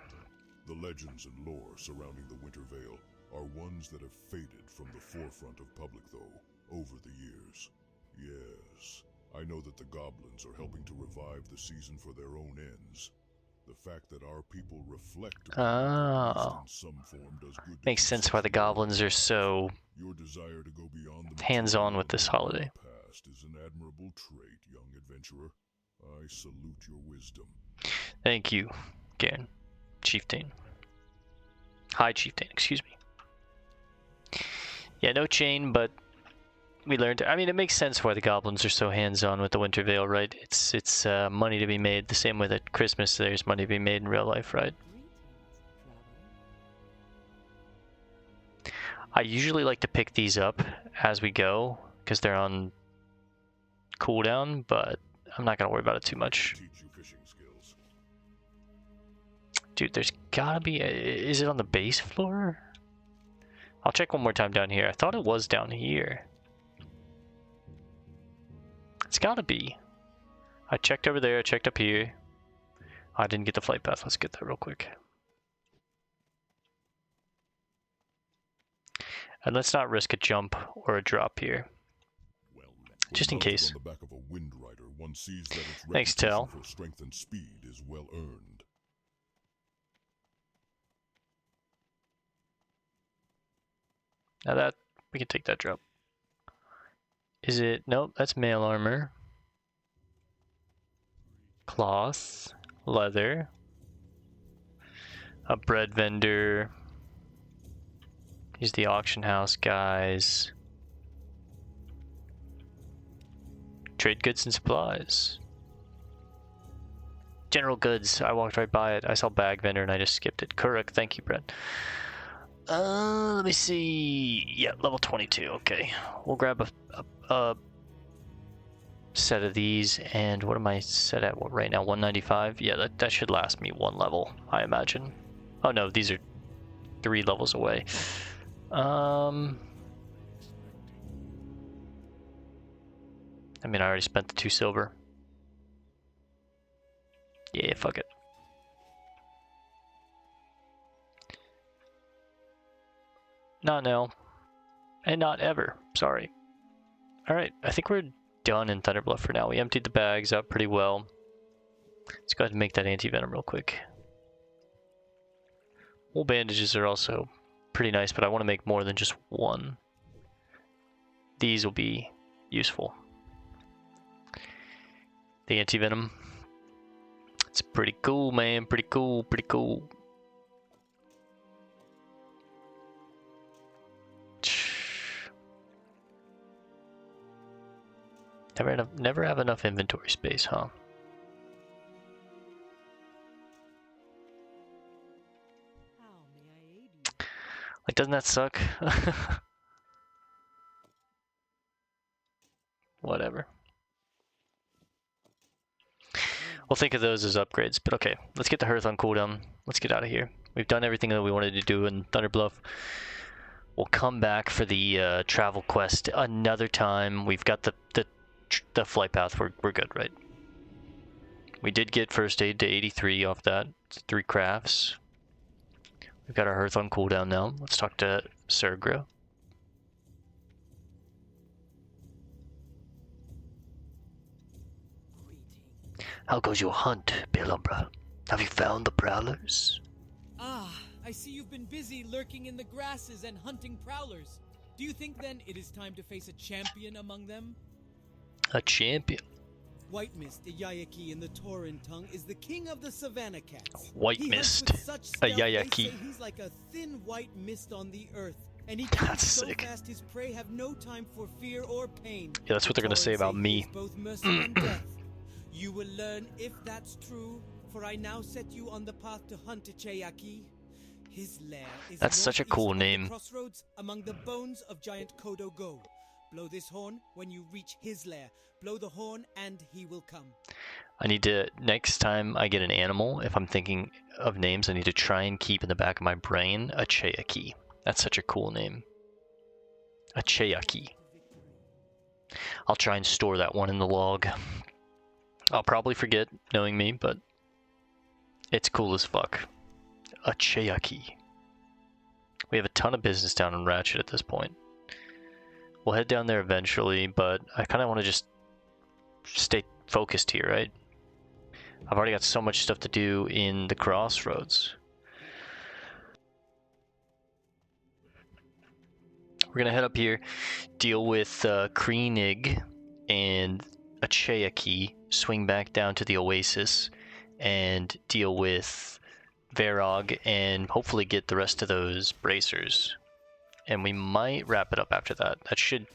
The legends and lore surrounding the Winter Veil are ones that have faded from the forefront of public, though, over the years. Yes, I know that the goblins are helping to revive the season for their own ends. The fact that our people reflect in some form does good. Makes sense why the goblins are so Your desire to go beyond the hands-on with this holiday. past is an admirable trait, young adventurer. I salute your wisdom. Thank you, Cairne. Chieftain. High Chieftain, excuse me. Yeah, no chain, but we learned. I mean, it makes sense why the goblins are so hands-on with the Winter Veil, right? It's money to be made, the same way that Christmas there's money to be made in real life, right? I usually like to pick these up as we go, because they're on cooldown, but I'm not going to worry about it too much. Teach you fishing skills. Dude, there's gotta be... Is it on the base floor? I'll check one more time down here. I thought it was down here. It's gotta be. I checked over there, I checked up here. I didn't get the flight path. Let's get that real quick. And let's not risk a jump or a drop here. Well, Just in case. On the back of a wind rider, one sees that its Thanks, reputation Tal. for strength and speed is well earned. Now that, we can take that drop. Is it? Nope, that's mail armor. Cloth, leather, a bread vendor. He's the auction house guys. Trade goods and supplies. General goods. I walked right by it. I saw bag vendor and I just skipped it. Correct. Thank you, Brett. Let me see. Yeah, level 22. Okay, we'll grab a set of these. And what am I set at right now? 195. Yeah, that should last me one level, I imagine. Oh no, these are 3 levels away. I mean, I already spent the 2 silver. Yeah, fuck it. Not now. And not ever. Sorry. Alright, I think we're done in Thunder Bluff for now. We emptied the bags out pretty well. Let's go ahead and make that anti-venom real quick. Wool bandages are also pretty nice, but I want to make more than just one. These will be useful. The anti-venom. It's pretty cool, man. Pretty cool, pretty cool. Never have enough inventory space, huh? How may I aid you? Like, doesn't that suck? Whatever. We'll think of those as upgrades, but okay. Let's get the Hearth on cooldown. Let's get out of here. We've done everything that we wanted to do in Thunder Bluff. We'll come back for the travel quest another time. We've got the flight path. We're good, right? We did get first aid to 83 off that. It's 3 crafts. We've got our Hearth on cooldown now. Let's talk to Sergra. How goes your hunt, Pelumbra? Have you found the prowlers? Ah, I see you've been busy lurking in the grasses and hunting prowlers. Do you think then it is time to face a champion among them? A champion? White Mist, a Yayaki in the Tauren tongue, is the king of the savannah cats. White He Mist, hunts with such a stealth, they Yayaki. say he's like a thin white mist on the earth. And he That's kills so sick. fast his prey have no time for fear or pain. Yeah, that's what they're gonna say about me. He is both mercy and death. You will learn if that's true, for I now set you on the path to hunt a Chayaki. His lair is That's such a cool northeast of the name. Crossroads among the bones of giant Kodo Go. Blow this horn when you reach his lair. Blow the horn and he will come. I need to, next time I get an animal, if I'm thinking of names, I need to try and keep in the back of my brain a Chayaki. That's such a cool name. A Chayaki. I'll try and store that one in the log. I'll probably forget, knowing me, but it's cool as fuck. A Chayaki. We have a ton of business down in Ratchet at this point. We'll head down there eventually, but I kind of want to just stay focused here, right? I've already got so much stuff to do in the Crossroads. We're gonna head up here, deal with Kreenig and a Chayaki, swing back down to the Oasis, and deal with Varog, and hopefully get the rest of those bracers. And we might wrap it up after that. That should,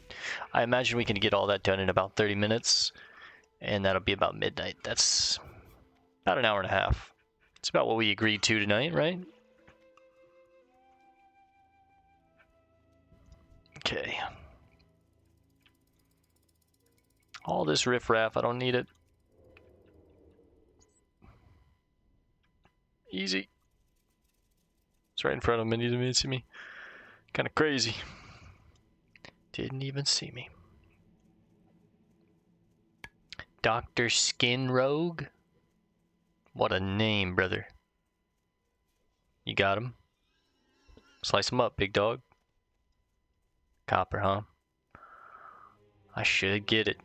I imagine we can get all that done in about 30 minutes, and that'll be about midnight. That's about an hour and a half. It's about what we agreed to tonight, right? Okay. All this riffraff, I don't need it. Easy. It's right in front of him and he didn't even see me. Kind of crazy. Didn't even see me. Dr. Skin Rogue? What a name, brother. You got him? Slice him up, big dog. Copper, huh? I should get it.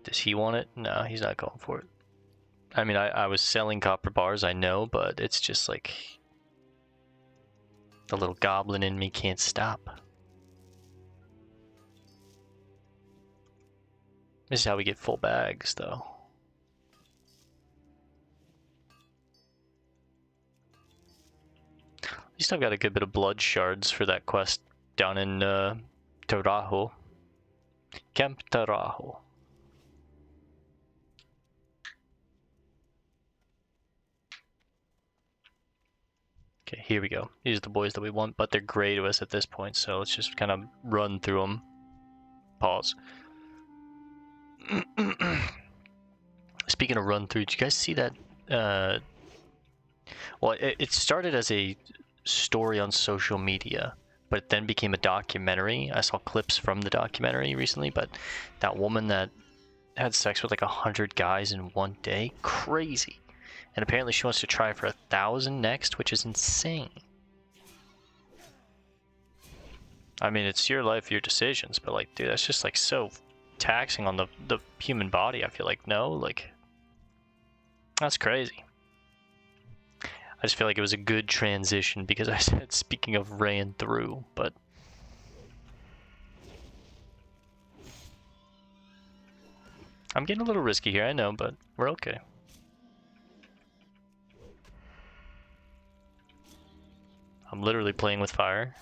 Does he want it? No, he's not going for it. I mean, I was selling copper bars, I know, but it's just like the little goblin in me can't stop. This is how we get full bags, though. At least I've got a good bit of blood shards for that quest down in Taraho. Camp Taraho. Okay, here we go. These are the boys that we want, but they're gray to us at this point, so let's just kind of run through them. Pause. Speaking of run through, did you guys see that? Well, it started as a story on social media, but it then became a documentary. I saw clips from the documentary recently, but that woman that had sex with like 100 guys in one day, crazy. And apparently she wants to try for 1,000 next, which is insane. I mean, it's your life, your decisions, but like, dude, that's just like so taxing on the human body. I feel like, no, like, that's crazy. I just feel like it was a good transition because I said, speaking of ran through, but I'm getting a little risky here, I know, but we're okay. I'm literally playing with fire.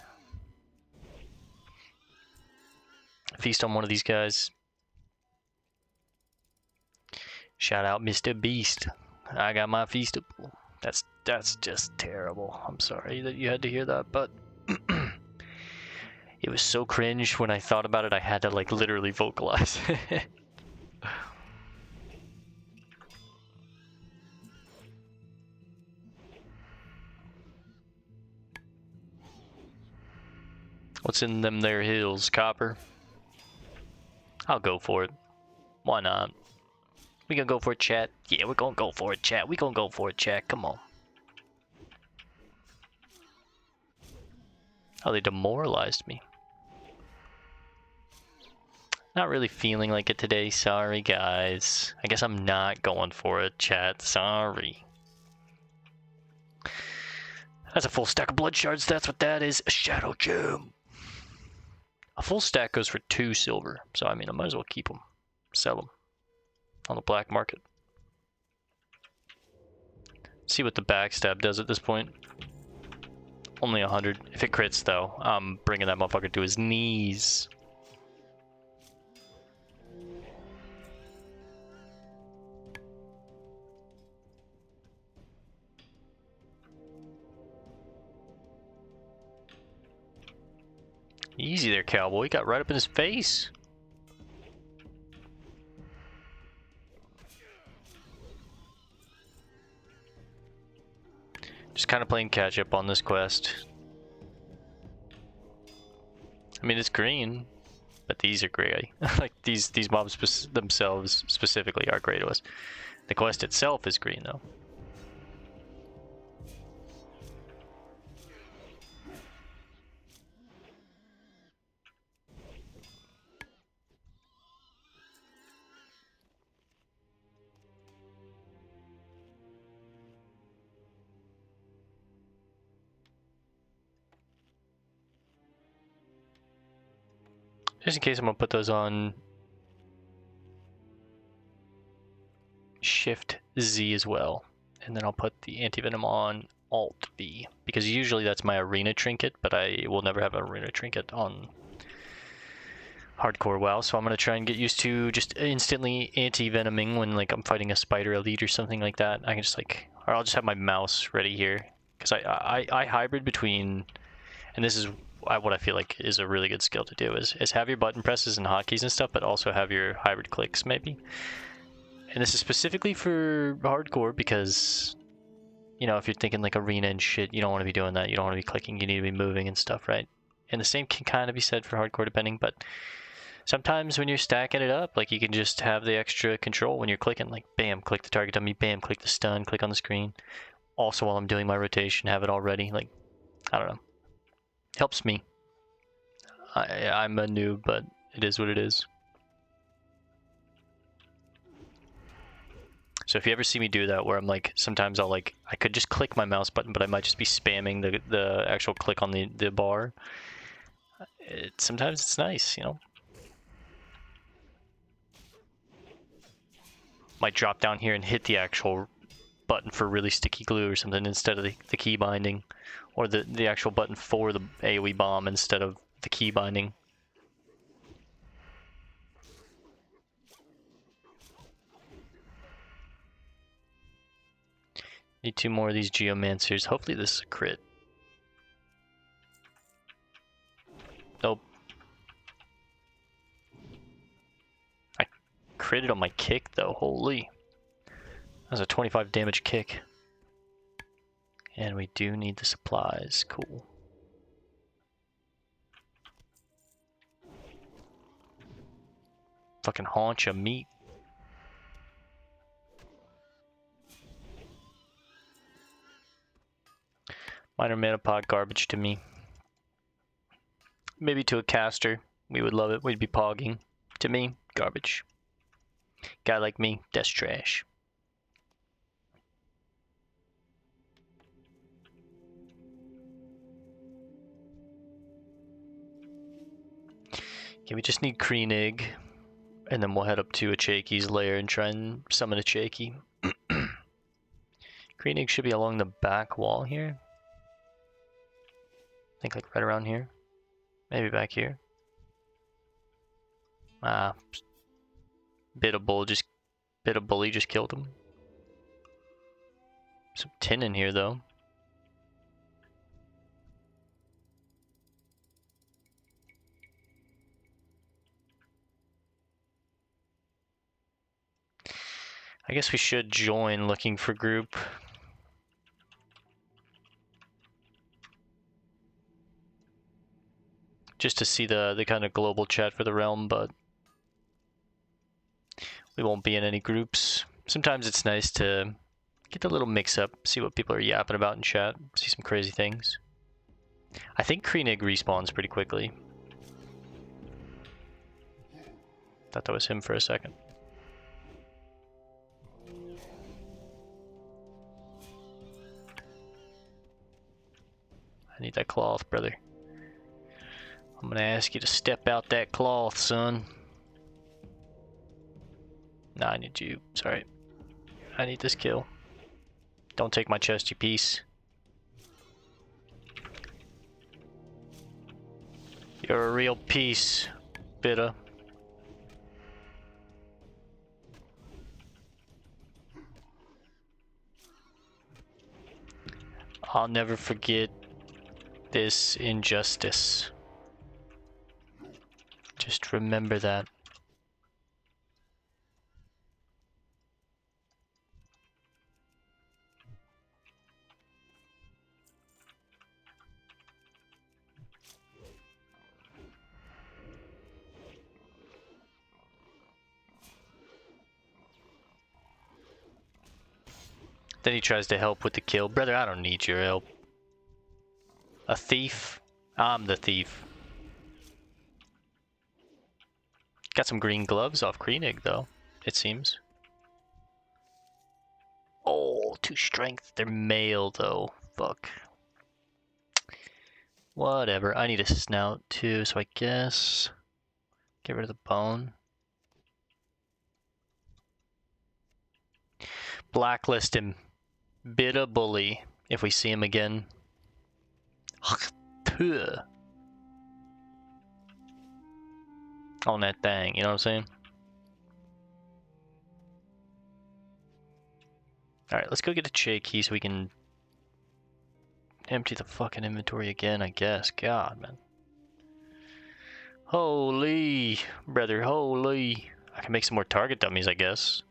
Feast on one of these guys. Shout out Mr. Beast. I got my feastable. That's just terrible. I'm sorry that you had to hear that, but it was so cringe when I thought about it. I had to like literally vocalize. What's in them there hills, copper? I'll go for it. Why not? We gonna go for it, chat? Yeah, we're gonna go for it, chat. We gonna go for it, chat. Come on. Oh, they demoralized me. Not really feeling like it today. Sorry, guys. I guess I'm not going for it, chat. Sorry. That's a full stack of blood shards. That's what that is. A shadow gem. A full stack goes for 2 silver. So, I mean, I might as well keep them. Sell them. On the black market. See what the backstab does at this point. Only 100. If it crits, though, I'm bringing that motherfucker to his knees. Easy there, cowboy. Got right up in his face. Just kind of playing catch up on this quest. I mean, it's green, but these are gray. Like these mobs themselves specifically are gray to us. The quest itself is green, though. Just in case, I'm gonna put those on Shift Z as well, and then I'll put the anti-venom on Alt V, because usually that's my arena trinket, but I will never have an arena trinket on hardcore WoW, so I'm gonna try and get used to just instantly anti-venoming when like I'm fighting a spider elite or something like that. I can just like, or I'll just have my mouse ready here, because I hybrid between, and this is what I feel like is a really good skill to do, is have your button presses and hotkeys and stuff, but also have your hybrid clicks maybe. And this is specifically for hardcore because, you know, if you're thinking like arena and shit, you don't want to be doing that. You don't want to be clicking, you need to be moving and stuff, right? And the same can kind of be said for hardcore depending, but sometimes when you're stacking it up, like you can just have the extra control when you're clicking, like bam, click the target dummy, bam, click the stun, click on the screen. Also while I'm doing my rotation, have it all ready, like, I don't know. Helps me. I'm a noob, but it is what it is. So if you ever see me do that, where I'm like, sometimes I'll like, I could just click my mouse button, but I might just be spamming the actual click on the bar. Sometimes it's nice, you know? Might drop down here and hit the actual button for really sticky glue or something instead of the key binding. Or the actual button for the AoE bomb instead of the key binding. Need 2 more of these Geomancers. Hopefully this is a crit. Nope. I critted on my kick though, holy. That was a 25 damage kick. And we do need the supplies, cool. Fucking haunch of meat. Minor mana pod garbage to me. Maybe to a caster, we would love it. We'd be pogging. To me, garbage. Guy like me, that's trash. Okay, we just need Kreenig, and then we'll head up to a Chake's lair and try and summon a Chake. Kreenig should be along the back wall here. I think like right around here. Maybe back here. Bit of bully just killed him. Some tin in here though. I guess we should join looking for group. Just to see the kind of global chat for the realm, but we won't be in any groups. Sometimes it's nice to get a little mix up, see what people are yapping about in chat, see some crazy things. I think Kreenig respawns pretty quickly. Thought that was him for a second. I need that cloth, brother. I'm gonna ask you to step out that cloth, son. Nah, I need you. Sorry. I need this kill. Don't take my chest, you piece. You're a real piece, Bitta. I'll never forget this injustice. Just remember that. Then he tries to help with the kill. Brother, I don't need your help. A thief? I'm the thief. Got some green gloves off Kreenig, though, it seems. Oh, 2 strength. They're male, though. Fuck. Whatever. I need a snout, too, so I guess... get rid of the bone. Blacklist him. Bitta bully. If we see him again. On that thing, you know what I'm saying? Alright, let's go get a Chake key so we can empty the fucking inventory again, I guess. God, man. Holy, brother, holy. I can make some more target dummies, I guess.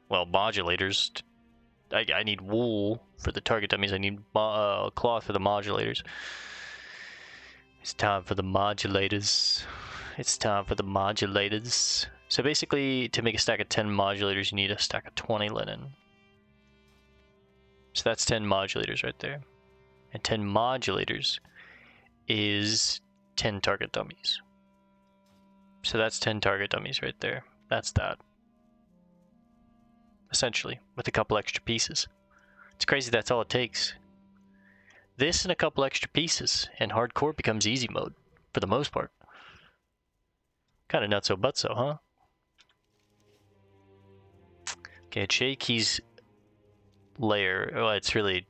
Well, modulators. I need wool for the target dummies. I need cloth for the modulators. It's time for the modulators. It's time for the modulators. So basically, to make a stack of 10 modulators, you need a stack of 20 linen. So that's 10 modulators right there. And 10 modulators is 10 target dummies. So that's 10 target dummies right there. That's that. Essentially, with a couple extra pieces. It's crazy that's all it takes. This and a couple extra pieces, and hardcore becomes easy mode, for the most part. Kinda nutso butso, huh? Okay, Chaiki's lair. Oh, it's really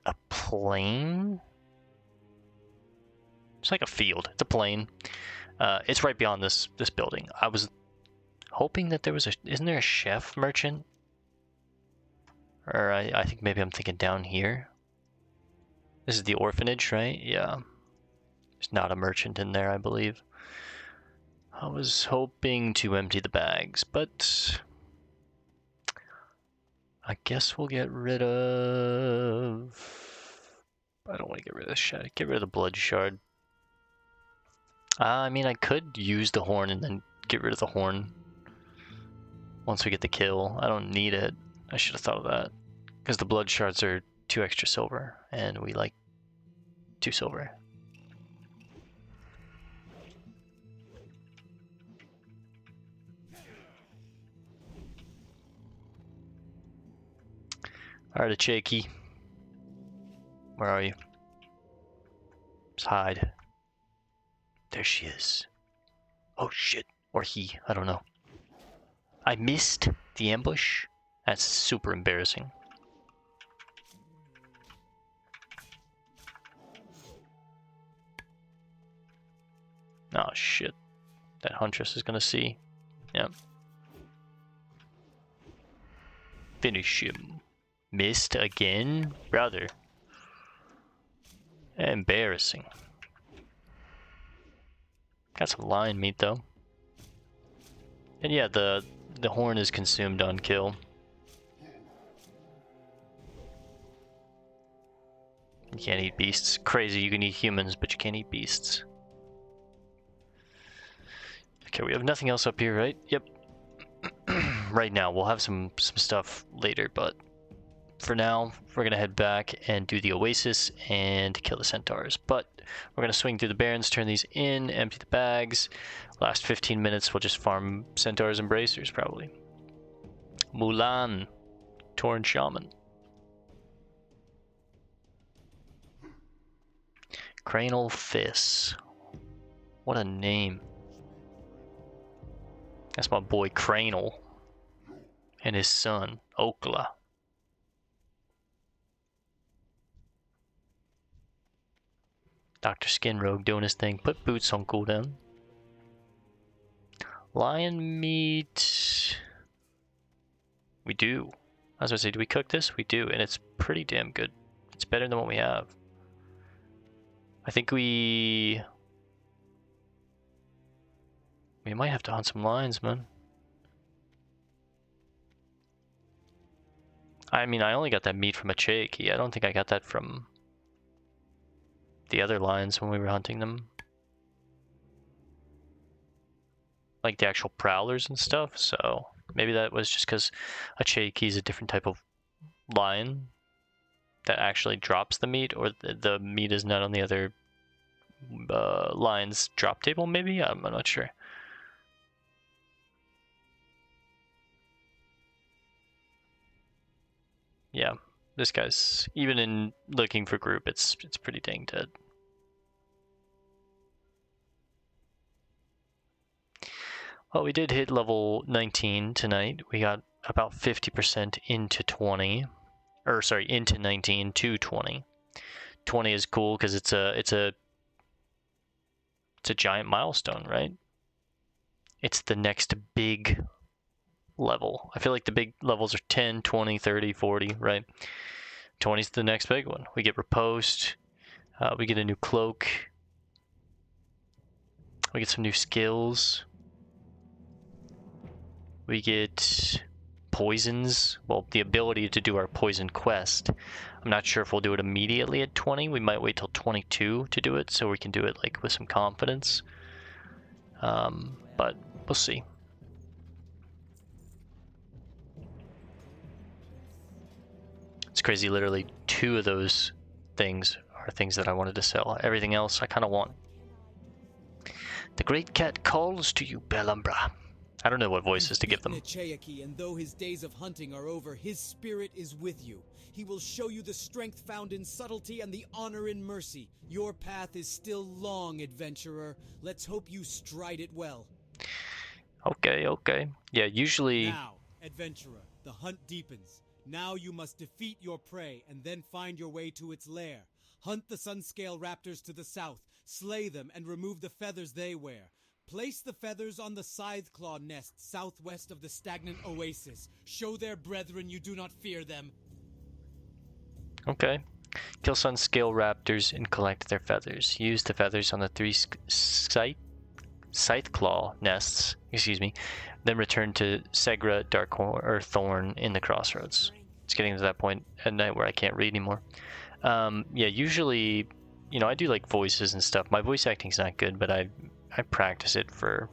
a plain? It's like a field. It's a plain. It's right beyond this building. I was hoping that there was a... Isn't there a chef merchant? Or I think maybe I'm thinking down here. This is the orphanage, right? Yeah. There's not a merchant in there, I believe. I was hoping to empty the bags, but... I guess we'll get rid of... I don't want to get rid of this shard. Get rid of the blood shard. I mean, I could use the horn and then get rid of the horn. Once we get the kill. I don't need it. I should have thought of that. Because the blood shards are 2 extra silver. And we like 2 silver. Alright, Chaiky. Where are you? Just hide. There she is. Oh shit. Or he. I don't know. I missed the ambush. That's super embarrassing. Oh shit. That huntress is gonna see. Yep. Finish him. Missed again? Brother. Embarrassing. Got some lion meat though. And yeah, the horn is consumed on kill. You can't eat beasts. Crazy, you can eat humans, but you can't eat beasts. Okay, we have nothing else up here, right? Yep. Right now, we'll have some stuff later, but for now, we're gonna head back and do the oasis and kill the centaurs. But we're gonna swing through the Barrens, turn these in, empty the bags. Last 15 minutes, we'll just farm centaurs and bracers, probably. Mulan, Tauren Shaman. Cranial Fist. What a name. That's my boy Cranial. And his son, Okla. Dr. Skinrogue doing his thing. Put boots on cooldown. Lion meat. We do. I was gonna say, do we cook this? We do, and it's pretty damn good. It's better than what we have. I think we might have to hunt some lions, man. I mean, I only got that meat from a Chaiky. I don't think I got that from the other lions when we were hunting them. Like the actual prowlers and stuff, so maybe that was just because a Chaiky is a different type of lion that actually drops the meat, or the meat is not on the other lion's drop table, maybe? I'm not sure. Yeah, this guy's, even in looking for group, it's pretty dang dead. Well, we did hit level 19 tonight. We got about 50% into 20. Or sorry, into 19 to 20. 20 is cool because it's a giant milestone, right? It's the next big level. I feel like the big levels are 10, 20, 30, 40, right? 20 is the next big one. We get riposte. We get a new cloak. We get some new skills. We get poisons. Well, the ability to do our poison quest. I'm not sure if we'll do it immediately at 20. We might wait till 22 to do it, so we can do it like with some confidence. But we'll see. It's crazy, literally 2 of those things are things that I wanted to sell. Everything else I kind of want. The great cat calls to you, Belumbra. I don't know what voices to give them. Chaiky, and though his days of hunting are over, his spirit is with you. He will show you the strength found in subtlety and the honor in mercy. Your path is still long, adventurer. Let's hope you stride it well. Okay, okay. Yeah, usually... Now, adventurer, the hunt deepens. Now you must defeat your prey and then find your way to its lair. Hunt the sunscale raptors to the south, slay them and remove the feathers they wear. Place the feathers on the scythe-claw nest southwest of the stagnant oasis. Show their brethren you do not fear them. Okay. Kill sunscale raptors and collect their feathers. Use the feathers on the 3 scythe claw nests, then return to Segra, Darkhorn, or Thorn in the Crossroads. It's getting to that point at night where I can't read anymore. Yeah, usually, you know, I do like voices and stuff. My voice acting's not good, but I practice it for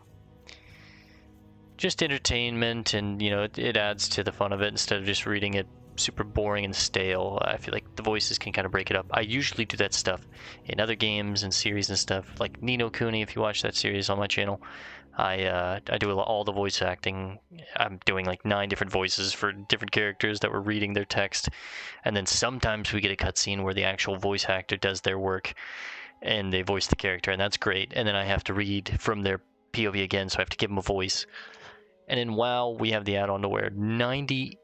just entertainment, and, you know, it adds to the fun of it instead of just reading it super boring and stale. I feel like the voices can kind of break it up. I usually do that stuff in other games and series and stuff, like Ni no Kuni. If you watch that series on my channel, I do all the voice acting. I'm doing like 9 different voices for different characters that were reading their text, and then sometimes we get a cutscene where the actual voice actor does their work and they voice the character, and that's great. And then I have to read from their POV again, so I have to give them a voice. And in WoW, we have the add-on to where 92%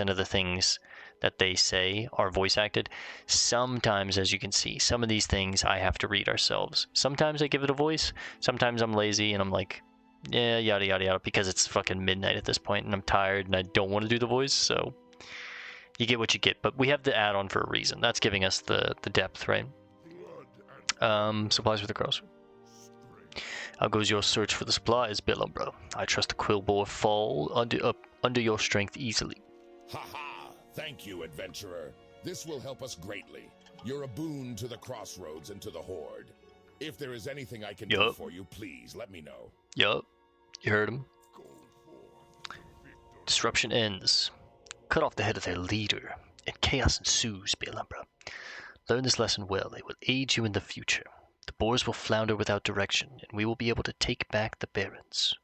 of the things that they say are voice acted. Sometimes, as you can see, some of these things I have to read ourselves. Sometimes I give it a voice. Sometimes I'm lazy and I'm like, yeah, yada yada yada, because it's fucking midnight at this point and I'm tired and I don't want to do the voice. So you get what you get. But we have the add-on for a reason. That's giving us the depth, right? Supplies for the crossroads. How goes your search for the supplies, Bilumbra? I trust the quill bore fall under your strength easily. Ha! Thank you, adventurer. This will help us greatly. You're a boon to the Crossroads and to the Horde. If there is anything I can do for you, please let me know. Yup. You heard him. Disruption ends. Cut off the head of their leader, and chaos ensues, Bilumbra. Learn this lesson well. It will aid you in the future. The boars will flounder without direction, and we will be able to take back the Barrens.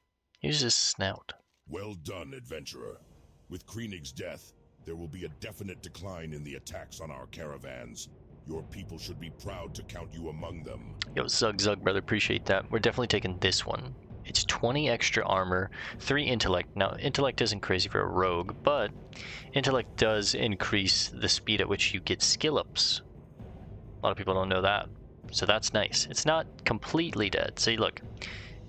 Here's his snout. Well done, adventurer. With Krienig's death, there will be a definite decline in the attacks on our caravans. Your people should be proud to count you among them. Yo, Zug, brother, appreciate that. We're definitely taking this one. It's 20 extra armor, 3 intellect. Now, intellect isn't crazy for a rogue, but intellect does increase the speed at which you get skill ups. A lot of people don't know that. So that's nice. It's not completely dead. See, look.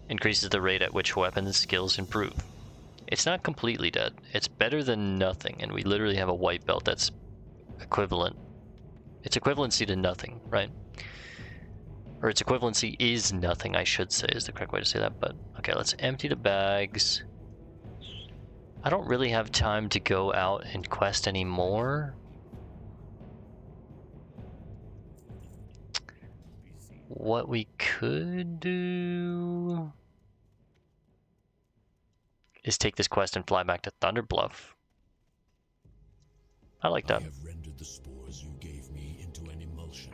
Increases the rate at which weapons and skills improve. It's not completely dead. It's better than nothing, and we literally have a white belt that's equivalent. Its equivalency to nothing, right? Or its equivalency is nothing, I should say, is the correct way to say that. But, okay, let's empty the bags. I don't really have time to go out and quest anymore. What we could do is take this quest and fly back to Thunder Bluff. I like that. I have rendered the spores you gave me into an emulsion.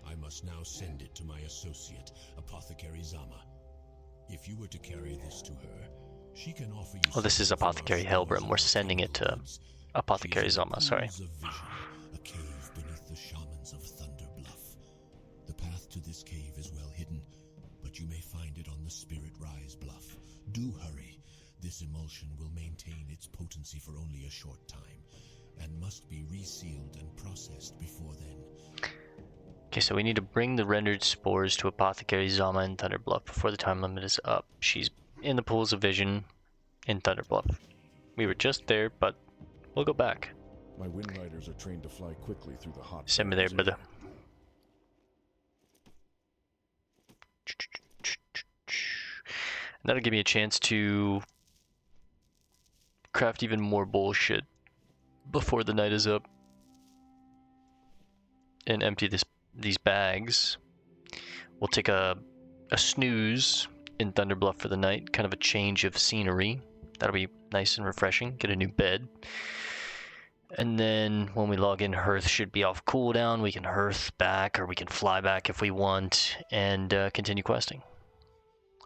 I must now send it to my associate, Apothecary Zama. If you were to carry this to her, she can offer you... Oh, this is Apothecary Helbrim. We're sending it to Apothecary Zama, sorry. A cave beneath the shamans of Thunder Bluff. The path to this cave is well hidden, but you may find it on the Spirit Rise Bluff. Do hurry. This emulsion will maintain its potency for only a short time, and must be resealed and processed before then. Okay, so we need to bring the rendered spores to Apothecary Zama in Thunder Bluff before the time limit is up. She's in the pools of vision in Thunder Bluff. We were just there, but we'll go back. My wind riders are trained to fly quickly through the hot... Send me there, brother. That'll give me a chance to craft even more bullshit before the night is up and empty these bags. We'll take a snooze in Thunder Bluff for the night, kind of a change of scenery. That'll be nice and refreshing. Get a new bed. And then when we log in, Hearth should be off cooldown. We can Hearth back, or we can fly back if we want, and continue questing.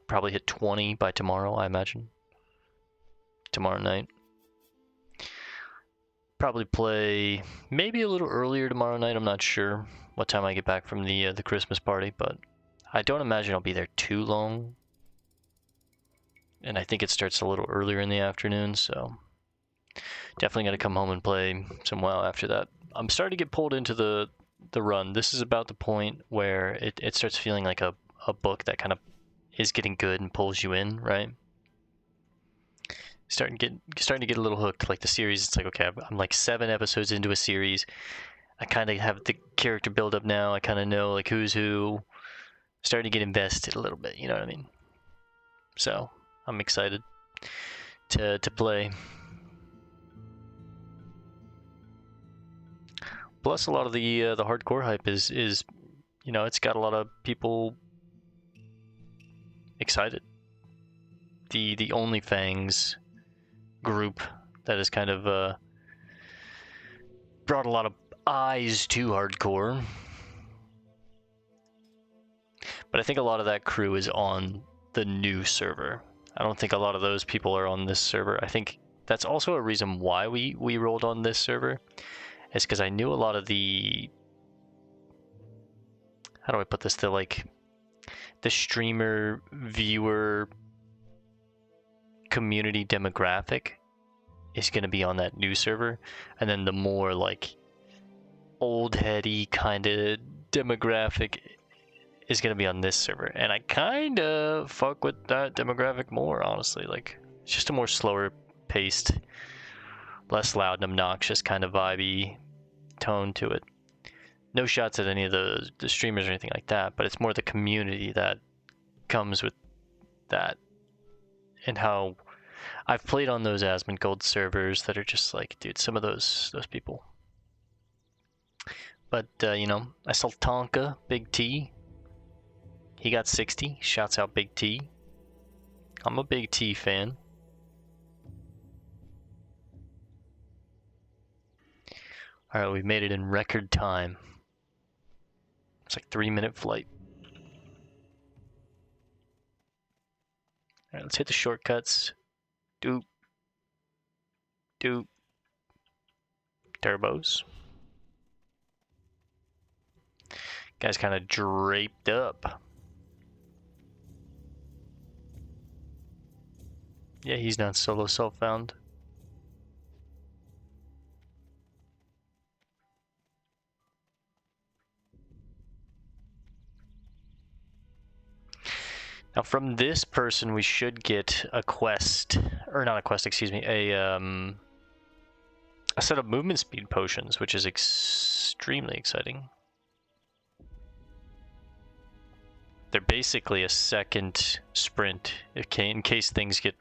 Probably hit 20 by tomorrow, I imagine. Tomorrow night. Probably play maybe a little earlier tomorrow night. I'm not sure what time I get back from the Christmas party, but I don't imagine I'll be there too long. and I think it starts a little earlier in the afternoon, so definitely got to come home and play some WoW after that. I'm starting to get pulled into the run. This is about the point where it starts feeling like a book that kind of is getting good and pulls you in, right? Starting to get a little hooked. Like the series, it's like, okay, I'm like 7 episodes into a series. I kind of have the character build up now. I kind of know like who's who. Starting to get invested a little bit, you know what I mean? So I'm excited to play. Plus, a lot of the hardcore hype is you know, it's got a lot of people excited. The OnlyFans group that has kind of brought a lot of eyes to hardcore. But I think a lot of that crew is on the new server. I don't think a lot of those people are on this server. I think that's also a reason why we rolled on this server. Is because I knew a lot of the... How do I put this? The streamer, viewer, community demographic is going to be on that new server. And then the more like old heady kind of demographic is going to be on this server. And I kind of fuck with that demographic more, honestly. Like, it's just a more slower paced, less loud and obnoxious kind of vibey tone to it. No shots at any of the streamers or anything like that, but it's more the community that comes with that. And how I've played on those Asmund Gold servers that are just like, dude, some of those people. But, you know, I saw Tonka, Big T. He got 60. Shouts out Big T. I'm a Big T fan. Alright, we made it in record time. It's like 3-minute flight. Alright, let's hit the shortcuts. Doop. Doop. Turbos. Guy's kind of draped up. Yeah, he's not solo self-found. Now from this person we should get a quest, or not a quest, excuse me, a set of movement speed potions, which is extremely exciting. They're basically a second sprint in case things get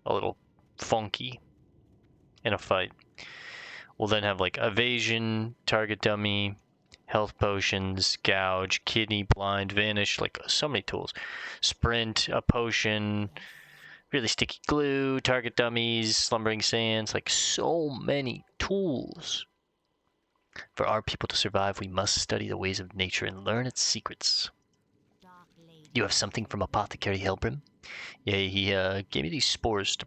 a little funky in a fight. We'll then have like evasion, target dummy, health potions, gouge, kidney, blind, vanish, like so many tools. Sprint, a potion, really sticky glue, target dummies, slumbering sands, like so many tools. For our people to survive, we must study the ways of nature and learn its secrets. You have something from Apothecary Helbrim? Yeah, he gave me these spores to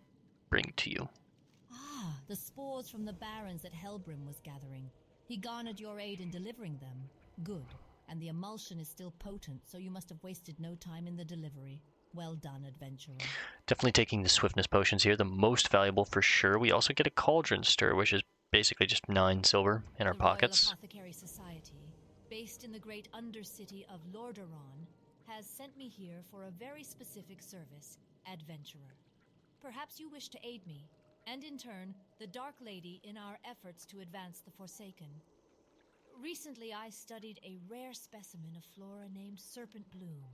bring to you. Ah, the spores from the Barrens that Helbrim was gathering. He garnered your aid in delivering them. Good. And the emulsion is still potent, so you must have wasted no time in the delivery. Well done, adventurer. Definitely taking the swiftness potions here, the most valuable for sure. We also get a cauldron stir, which is basically just 9 silver in our pockets. The Royal Apothecary Society, based in the great undercity of Lordaeron, has sent me here for a very specific service, adventurer. Perhaps you wish to aid me, and in turn, the Dark Lady in our efforts to advance the Forsaken. Recently, I studied a rare specimen of flora named Serpent Bloom.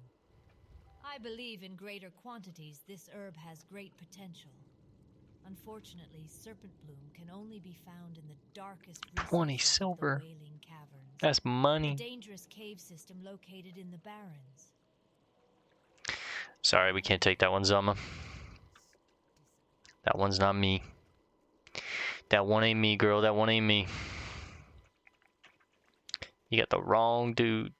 I believe in greater quantities this herb has great potential. Unfortunately, Serpent Bloom can only be found in the darkest 20 recesses of silver. the Wailing Caverns. That's money. A dangerous cave system located in the Barrens. Sorry, we can't take that one, Zama. That one's not me. That one ain't me, girl. That one ain't me. You got the wrong dude.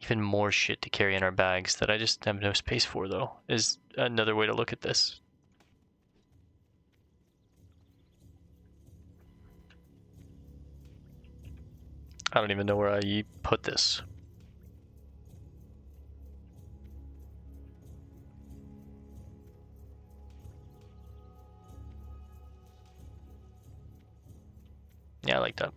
Even more shit to carry in our bags that I just have no space for, though, is another way to look at this. I don't even know where I put this. Yeah, I like that.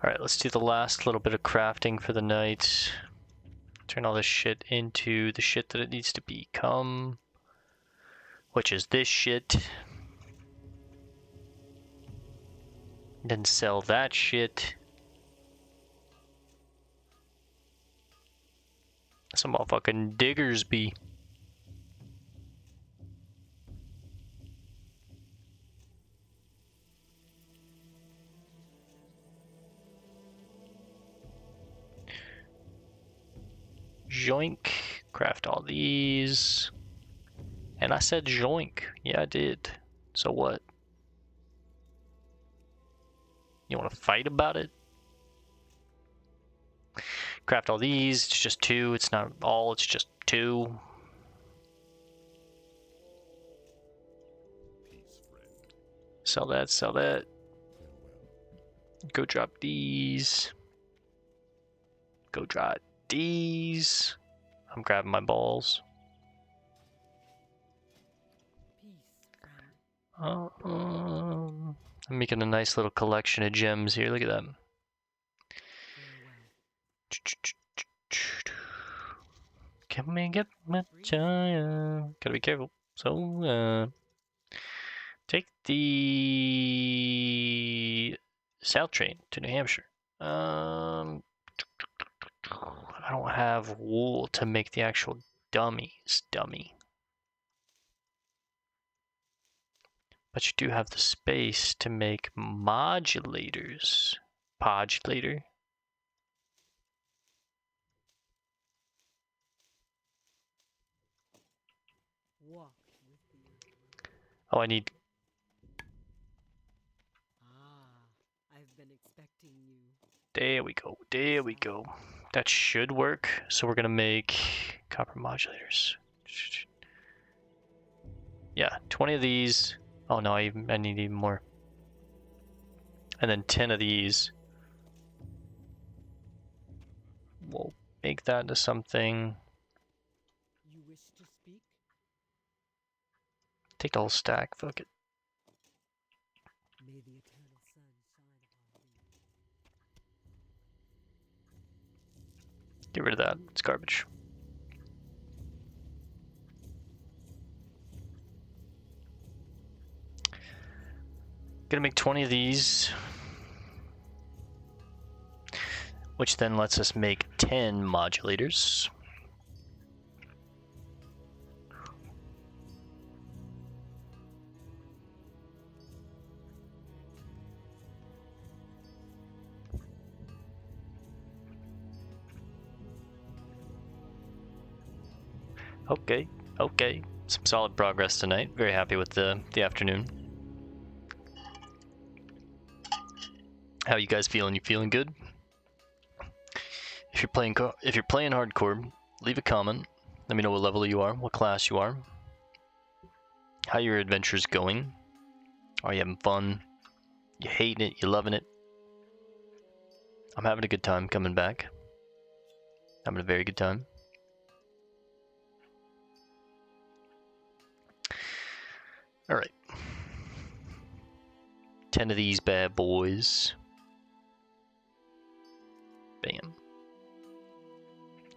Alright, let's do the last little bit of crafting for the night. Turn all this shit into the shit that it needs to become. Which is this shit. Then sell that shit. Some motherfucking diggers be. Joink. Craft all these. And I said joink. Yeah, I did. So what? You want to fight about it? Craft all these. It's just 2. It's not all. It's just 2. Sell that. Sell that. Go drop these. Go drop these. I'm grabbing my balls. I'm making a nice little collection of gems here. Look at that. Can we get my giant? Gotta be careful. So, take the South train to New Hampshire. I don't have wool to make the actual dummies. But you do have the space to make modulators. Podulator. Walk with the Oh, I need. I've been expecting you. There we go. There we go. That should work. So we're gonna make copper modulators. Yeah, 20 of these. Oh no, I need even more. And then 10 of these. We'll make that into something. You wish to speak? Take the whole stack. Fuck it. May the eternal sun shine upon thee. Get rid of that. It's garbage. Gonna make 20 of these. Which then lets us make 10 modulators. Okay. Some solid progress tonight. Very happy with the afternoon. How you guys feeling? You feeling good? If you're playing hardcore, leave a comment. Let me know what level you are, what class you are, how your adventure's going. Are you having fun? You hating it? You loving it? I'm having a good time coming back. Having a very good time. Alright. 10 of these bad boys. Bam.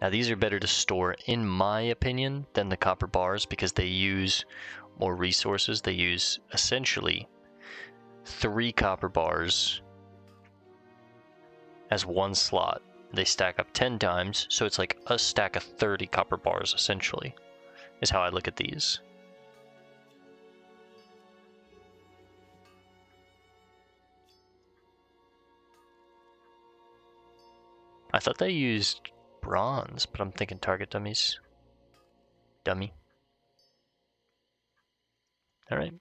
Now these are better to store, in my opinion, than the copper bars because they use more resources. They use essentially 3 copper bars as 1 slot. They stack up 10 times, so it's like a stack of 30 copper bars essentially, is how I look at these. I thought they used bronze, but I'm thinking target dummies. Dummy. Alright.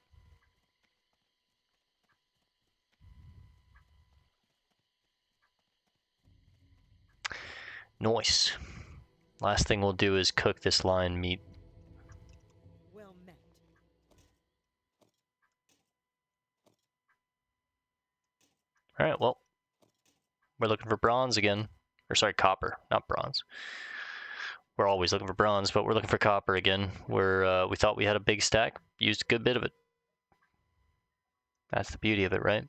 Nice. Last thing we'll do is cook this lion meat. Well met. Alright, well. We're looking for bronze again. Or sorry, copper, not bronze. We're always looking for bronze, but we're looking for copper again. We thought we had a big stack, used a good bit of it. That's the beauty of it, right?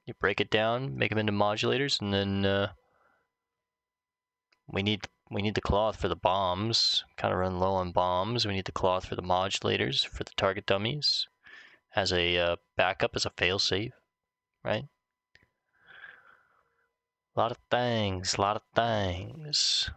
You break it down, make them into modulators, and then we need the cloth for the bombs. Kind of run low on bombs. We need the cloth for the modulators, for the target dummies, as a backup, as a failsafe, right? A lot of things, a lot of things.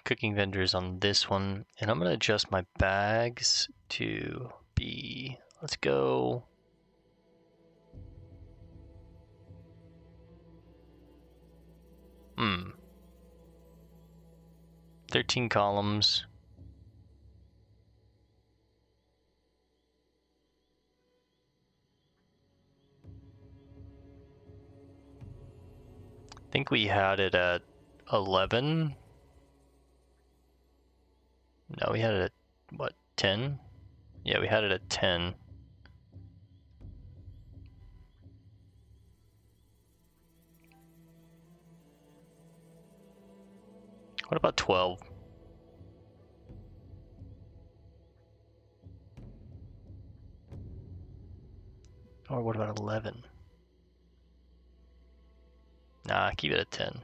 Cooking vendors on this one, and I'm gonna adjust my bags to be, let's go. Hmm. 13 columns. I think we had it at 11. No, we had it at, what, 10? Yeah, we had it at 10. What about 12? Or what about 11? Nah, keep it at 10.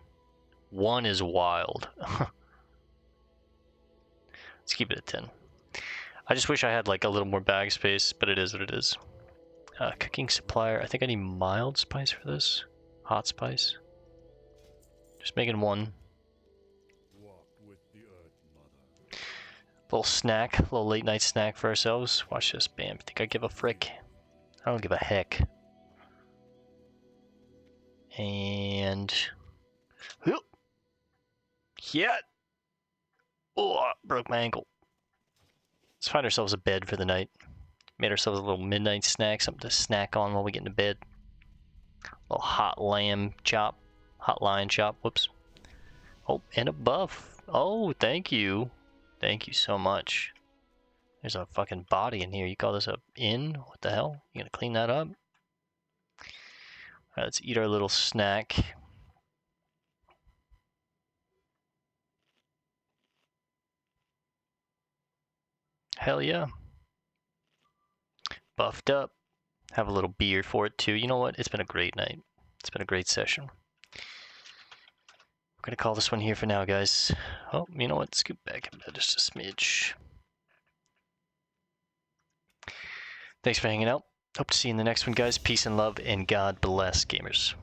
1 is wild. Let's keep it at 10. I just wish I had like a little more bag space, but it is what it is. Cooking supplier. I think I need mild spice for this. Hot spice. Just making 1. Little snack, little late night snack for ourselves. Watch this, bam. Think I give a frick? I don't give a heck. And yeah. Oh, broke my ankle. Let's find ourselves a bed for the night. Made ourselves a little midnight snack, something to snack on while we get into bed. A little hot lamb chop, hot lion chop. Whoops. Oh, and a buff. Oh, thank you. Thank you so much. There's a fucking body in here. You call this a inn? What the hell? You gonna clean that up? Alright, let's eat our little snack. Hell yeah. Buffed up. Have a little beer for it too. You know what? It's been a great night. It's been a great session. We're gonna call this one here for now, guys. Oh, you know what? Scoot back just a smidge. Thanks for hanging out. Hope to see you in the next one, guys. Peace and love, and God bless, gamers.